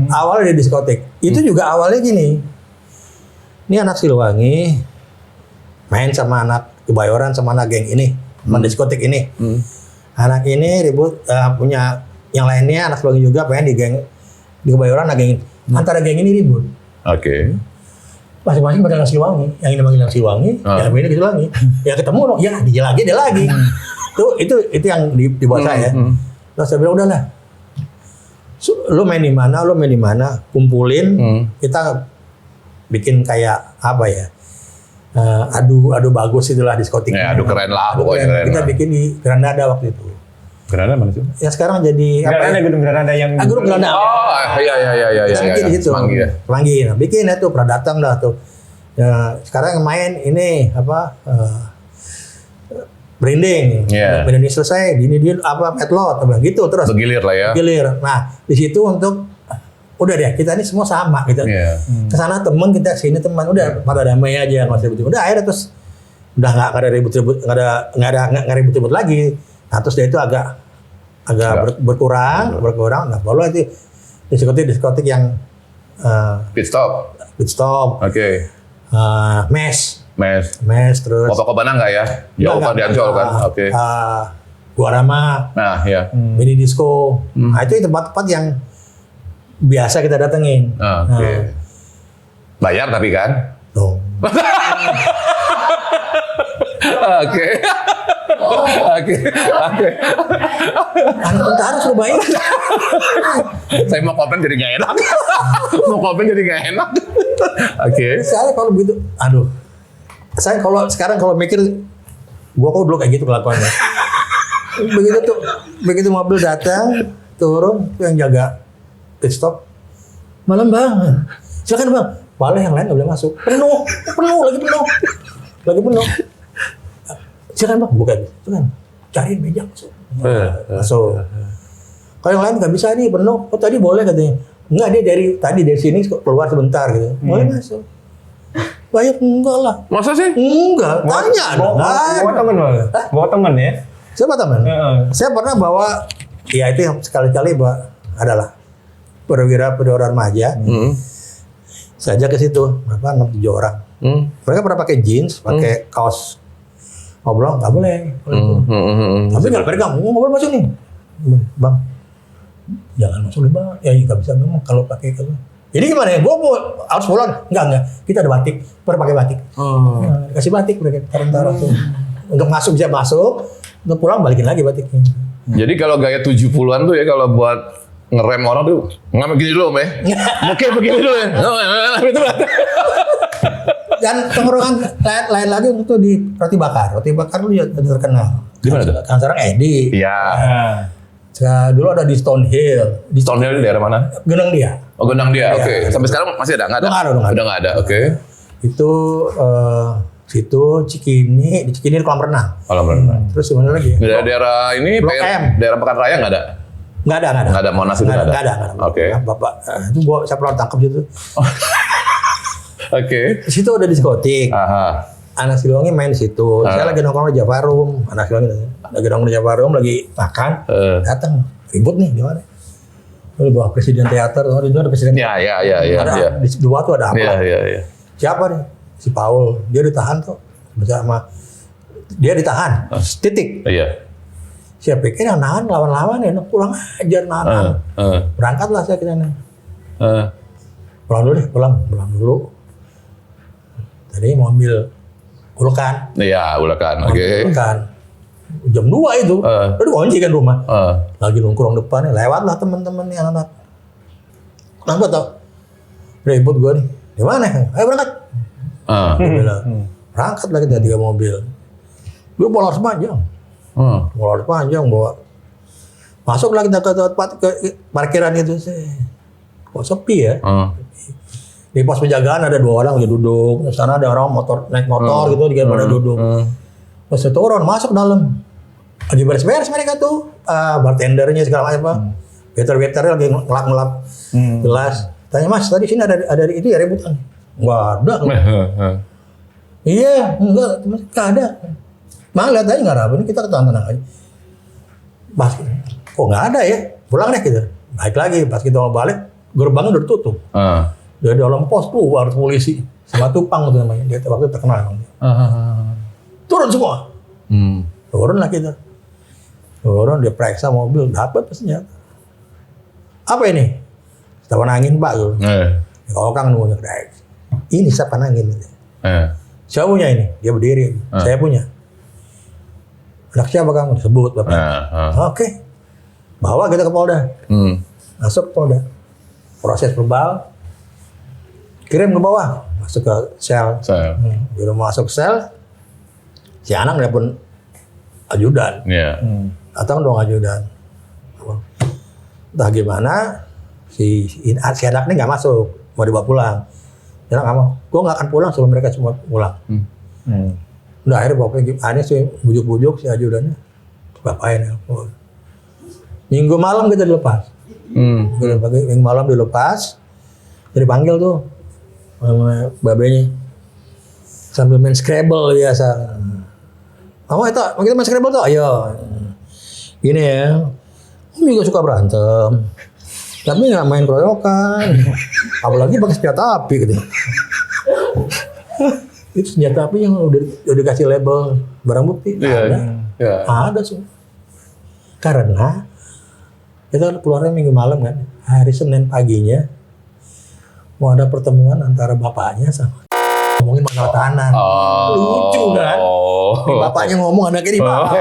Awalnya dari diskotik. Itu juga awalnya gini. Ini anak Siliwangi main sama anak Kebayoran sama anak geng ini, teman diskotik ini. Anak ini ribut punya yang lainnya anak Siliwangi juga pengen di geng di Kebayoran, anak geng ini. Antara geng ini ribut. Oke. Masing-masing pada anak Siliwangi, yang ini manggil anak Siliwangi, yang ini ke Siliwangi. Ya ketemu dong, ya dia lagi. Itu yang di bawah saya. Terus saya bilang udahlah. Lu main di mana, kumpulin, kita bikin kayak apa ya? Adu bagus itulah diskotiknya. Ya, adu keren lah pokoknya. Kita bikin di Granada waktu itu. Granada mana sih? Ya sekarang jadi Granada, gedung Granada yang Gedung Granada. Oh, iya. Semanggi di situ. Semanggi. Nah, bikin itu pernah datang dah tuh. Ya, sekarang yang main ini apa? Branding. Branding selesai, dia apa Medlot gitu terus. Bergilir lah ya. Bergilir. Nah, di situ untuk udah deh kita ini semua sama gitu. Kesana temen, kita sini teman, udah pada damai aja nggak usah ribut. Udah akhirnya terus udah nggak ada ribut-ribut, nggak ada ribut-ribut lagi. Nah, terus dia itu agak berkurang. Nah, baru itu diskotik yang Pit stop. Oke. Mes terus. Copacabana nggak ya? Jauh kan di Ancol kan? Oke. Guarama. Nah, ya. Mini disco. Nah, itu tempat-tempat yang biasa kita datengin. Oke. Bayar tapi kan? Dong. Oke. Anak tentara suruh bayar. Saya mau komen jadi nggak enak. Oke. Saya kalau begitu, saya sekarang mikir, gua kok dulu kayak gitu kelakuannya. Begitu mobil datang, turun, yang jaga pit stop, malam bang, silakan bang. Malah yang lain nggak boleh masuk, penuh, lagi penuh. Silakan bang, bukan, cariin meja masuk. Masuk. Kalau yang lain nggak bisa nih penuh, tadi boleh katanya. Enggak, dia dari sini keluar sebentar gitu. Boleh masuk. Banyak enggak lah. Masa sih? Enggak, tanya. Bawa teman ya? Siapa teman? Saya pernah bawa, ya itu yang sekali-kali adalah perwira remaja. Saya ajak ke situ, berapa 6-7 orang. Mereka pernah pakai jeans, pakai kaos. Ngobrol nggak boleh. Tapi nggak pegang, ngobrol masuk nih, bang. Jangan masuk deh bang. Ya nggak bisa bang kalau pakai itu. Jadi gimana ya? Gue harus pulang? Enggak. Kita ada batik, pakai batik. Nah, kasih batik mereka taruh tuh. Untuk masuk bisa masuk, untuk pulang balikin lagi batiknya. Jadi kalau gaya 70-an tuh ya, kalau buat ngerem orang tuh nggak begini dulu, Om ya. Mungkin begini dulu ya. Dan tongkrongan lain lagi itu di Roti Bakar. Roti Bakar lu juga terkenal. Di mana tuh? Kan sekarang Edi. Iya. Dulu ada di Stonehill. Di Stonehill di daerah mana? Genang dia. Oh, Genang dia. Ya. Oke. Sampai sekarang masih ada? Nggak ada? Udah nggak ada. Oke. Itu situ Cikini, di Cikini di kolam renang. Kolam renang. Terus di mana lagi? Daerah ini, Blok M. daerah Pekan Raya nggak ada? Nggak ada. Monas itu nggak ada? Nggak ada. Oke. Bapak, itu saya pernah tangkap situ. Oke. Di situ ada diskotik. Aha. Anak Siliwangi main di situ. Saya lagi nongkrong di Javarum. Anak Siliwangi lagi nongkrong di Javarum, lagi makan. Datang ribut nih gimana? Di bawah presiden teater, itu ada presiden. Iya. Ada di bawah tuh ada apa? Iya. Siapa nih? Si Paul. Dia ditahan tuh bersama. Dia ditahan. Titik. Iya. Saya pikir yang nahan lawan-lawan ya, kurang ajar nahan. Berangkatlah saya ke sana. Pulang dulu deh, pulang dulu. Tadi mau ambil ulekan. Iya, ulekan. Oke. Ulekan. Jam 2 itu. Udah dikunci kan rumah. Lagi nongkrong depan, lewatlah teman-teman nih anak-anak. Kenapa tau? Ribut gue nih. Di mana? Ayo berangkat. Dia bilang, berangkat lah kita 3 mobil. Gue bawa sepanjang. Bawa sepanjang bawa. Masuklah kita ke tempat ke parkiran itu. Kok sepi ya? Di pos penjagaan ada 2 orang lagi duduk. Di sana ada orang naik motor gitu, dia pada duduk. Terus turun masuk dalam. Lagi beres-beres mereka tuh. Bartendernya segala macam. Waiter-waiternya lagi ngelap-ngelap gelas. Tanya, Mas, tadi sini ada itu ya ributan? Enggak ada. Iya, enggak ada. Mang lihat aja nggak ada apa, ini kita tenang aja. Pas, kok nggak ada ya? Pulang deh gitu. Naik lagi, pas kita mau balik, gerbangnya udah tutup. Dia dalam pos tuh, harus polisi. Sama Tupang itu namanya, dia waktu itu terkenal. Turun semua. Turun lah kita. Turun, dia periksa mobil, dapat senjata. Apa ini? Siapa angin Pak tuh. Kalau kan nunggunya kedai. Ini siapa angin? Siapa punya ini? Dia berdiri. Saya punya. Anak siapa kamu? Disebut Bapak. Oke. Bawa kita ke Polda. Masuk ke Polda. Proses verbal. Kirim ke bawah. Masuk ke sel. Udah masuk sel. Si anak nelpon ajudan. Datang dong ajudan. Entah gimana. Si anak ini nggak masuk. Mau dibawa pulang. Si anak nggak mau. Gue nggak akan pulang sebelum mereka semua pulang. Udah akhirnya bapaknya aneh sih bujuk-bujuk si ajudannya. Bapaknya nelpon. Minggu malam kita dilepas. Minggu malam dilepas. Jadi panggil tuh sama babenya. Sambil main Scrabble biasa. Kamu itu kita main Scrabble tuh? Ayo. Gini ya. Om juga suka berantem. Tapi nggak main keroyokan. Apalagi pakai senjata api gitu. Itu senjata api yang udah dikasih label barang bukti. Ada semua. Karena kita keluarnya minggu malam kan, hari Senin paginya mau ada pertemuan antara bapaknya sama ngomongin masalah tanah. Lucu kan? Bapaknya ngomong, anaknya di bawah.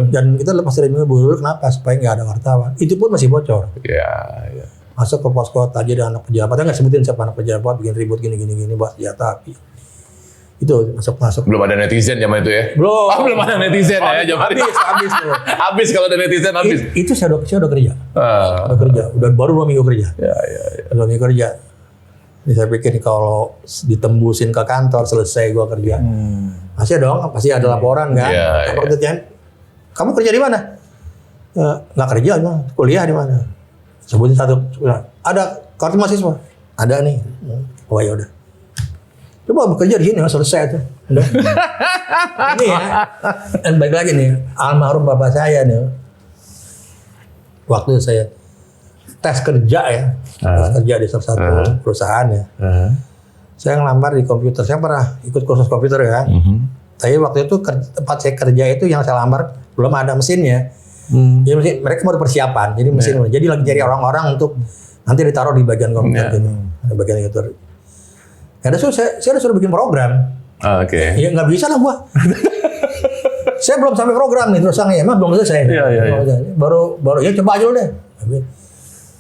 Dan kita lepas dari minggu buru kenapa? Supaya nggak ada wartawan. Itu pun masih bocor. Masuk ke posko tadi ada anak pejabat, nggak sebutin siapa anak pejabat bikin ribut gini buat senjata api. Itu masuk. Belum ada netizen zaman itu ya? Belum. Belum ada netizen ya zaman itu. Habis. Habis kalau ada netizen habis. Itu saya udah kerja. Udah kerja. Udah baru 2 minggu kerja. 2 minggu kerja. Jadi saya pikir kalau ditembusin ke kantor selesai gua kerja. Pasti dong, pasti ada laporan kan. Kamu kerja di mana? Nggak kerja, kuliah di mana? Sebutin satu. Ada kartu mahasiswa? Ada nih. Oh ya udah. Coba bekerja di sini, selesai tuh. Udah. Ini ya. Dan balik lagi nih, almarhum bapak saya nih. Waktu saya tes kerja ya, tes kerja di salah satu perusahaan ya. Saya ngelamar di komputer. Saya pernah ikut kursus komputer ya. Tapi waktu itu tempat saya kerja itu yang saya lamar belum ada mesinnya. Jadi mereka mau persiapan. Jadi mesin. Jadi lagi cari orang-orang untuk nanti ditaruh di bagian komputer gitu. Di bagian komputer. Ya, saya udah suruh bikin program. Ya nggak bisa lah gua. Saya belum sampai program nih terus emang belum selesai. Baru ya coba aja deh.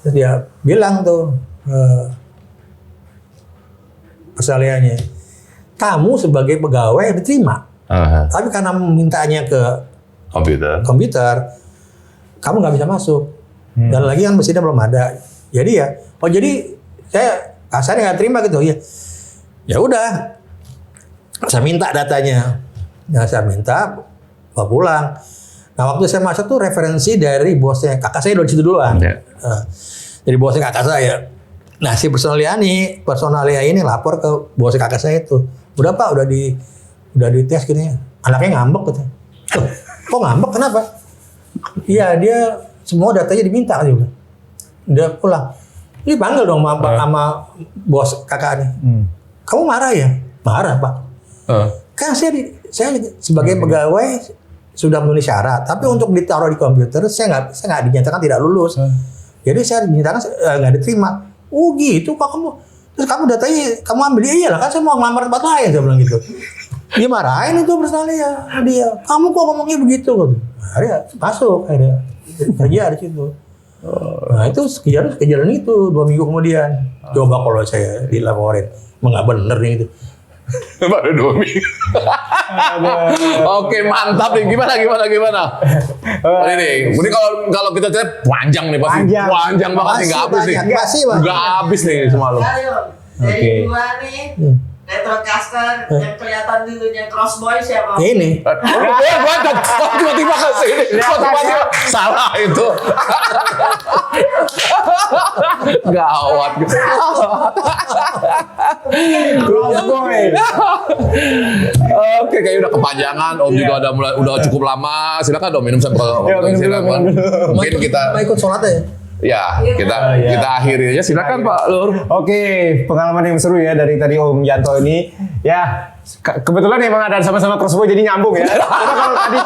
Terus dia bilang tuh persaliannya, kamu sebagai pegawai diterima. Tapi karena mintanya ke komputer, kamu nggak bisa masuk. Dan lagi kan mesinnya belum ada. Jadi ya, jadi saya kasarnya nggak terima gitu ya. Ya udah, saya minta datanya. Yang saya minta, bawa pulang. Nah waktu saya masuk tuh referensi dari bosnya kakak saya dari situ duluan. Jadi bosnya kakak saya. Nah si personalia ini lapor ke bosnya kakak saya itu. Udah Pak, udah di tes gini. Anaknya ngambek gitu. Kok ngambek? Kenapa? Iya dia semua datanya diminta gitu. Udah pulang. Ini panggil dong sama bos kakak nih. Kamu marah ya? Marah Pak. Kan saya sebagai pegawai sudah memenuhi syarat, tapi untuk ditaruh di komputer saya nggak dinyatakan tidak lulus. Jadi saya dinyatakan nggak diterima. Oh gitu, kok kamu? Terus kamu datanya kamu ambil iya lah kan saya mau ngelamar tempat lain, saya bilang gitu. Dia marahin itu personalnya dia. Kamu kok ngomongnya begitu? Akhirnya masuk, akhirnya kerja di situ. Nah itu kejadian itu 2 minggu kemudian. Coba kalau saya dilaporin, nggak bener nih itu. Baru 2 minggu. Oke, mantap nih. Gimana? Ini kalau kita cek panjang nih pasti. Panjang banget nih, nggak habis nih. Nggak habis nih semalam. Dari dua nih, Retrocaster yang kelihatan dulunya Crossboy siapa? Ini. Tiba-tiba ke sini. Tiba-tiba salah itu. Gawat. Crossboy. Oke, kayaknya udah kepanjangan. Om juga udah cukup lama. Silakan Om minum sampai silakan. Mungkin kita Mau ikut sholat ya? ya kita akhiri aja. Silakan Pak Lur. Oke, pengalaman yang seru ya dari tadi Om Yanto ini. Ya, kebetulan emang ada sama-sama Crossboy jadi nyambung ya. Karena kalau tadi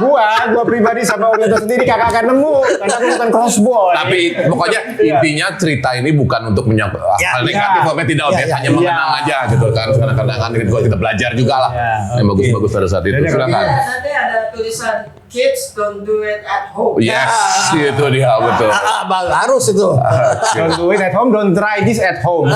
gua pribadi sama Om Yanto sendiri kakak akan nemu karena aku bukan Crossboy. Tapi pokoknya intinya cerita ini bukan untuk hal negatif, pokoknya tidak hanya mengenang aja gitu kan. Kadang-kadang kan kita belajar juga lah yang bagus-bagus pada saat itu. Silakan. Nanti ada tulisan kids don't do it at home. Yes, itu dia betul. Harus itu. Don't do it at home, don't try this at home.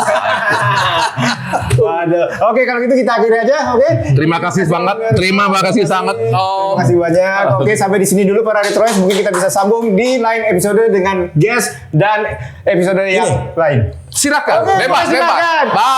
Waduh. Oke, kalau gitu kita akhiri aja, oke? Terima kasih banget. Terima kasih sangat Om. Terima kasih banyak. Oke, sampai di sini dulu para Retroers. Mungkin kita bisa sambung di lain episode dengan guest dan episode yang lain. Silakan, Oke, bebas. silakan. Bye.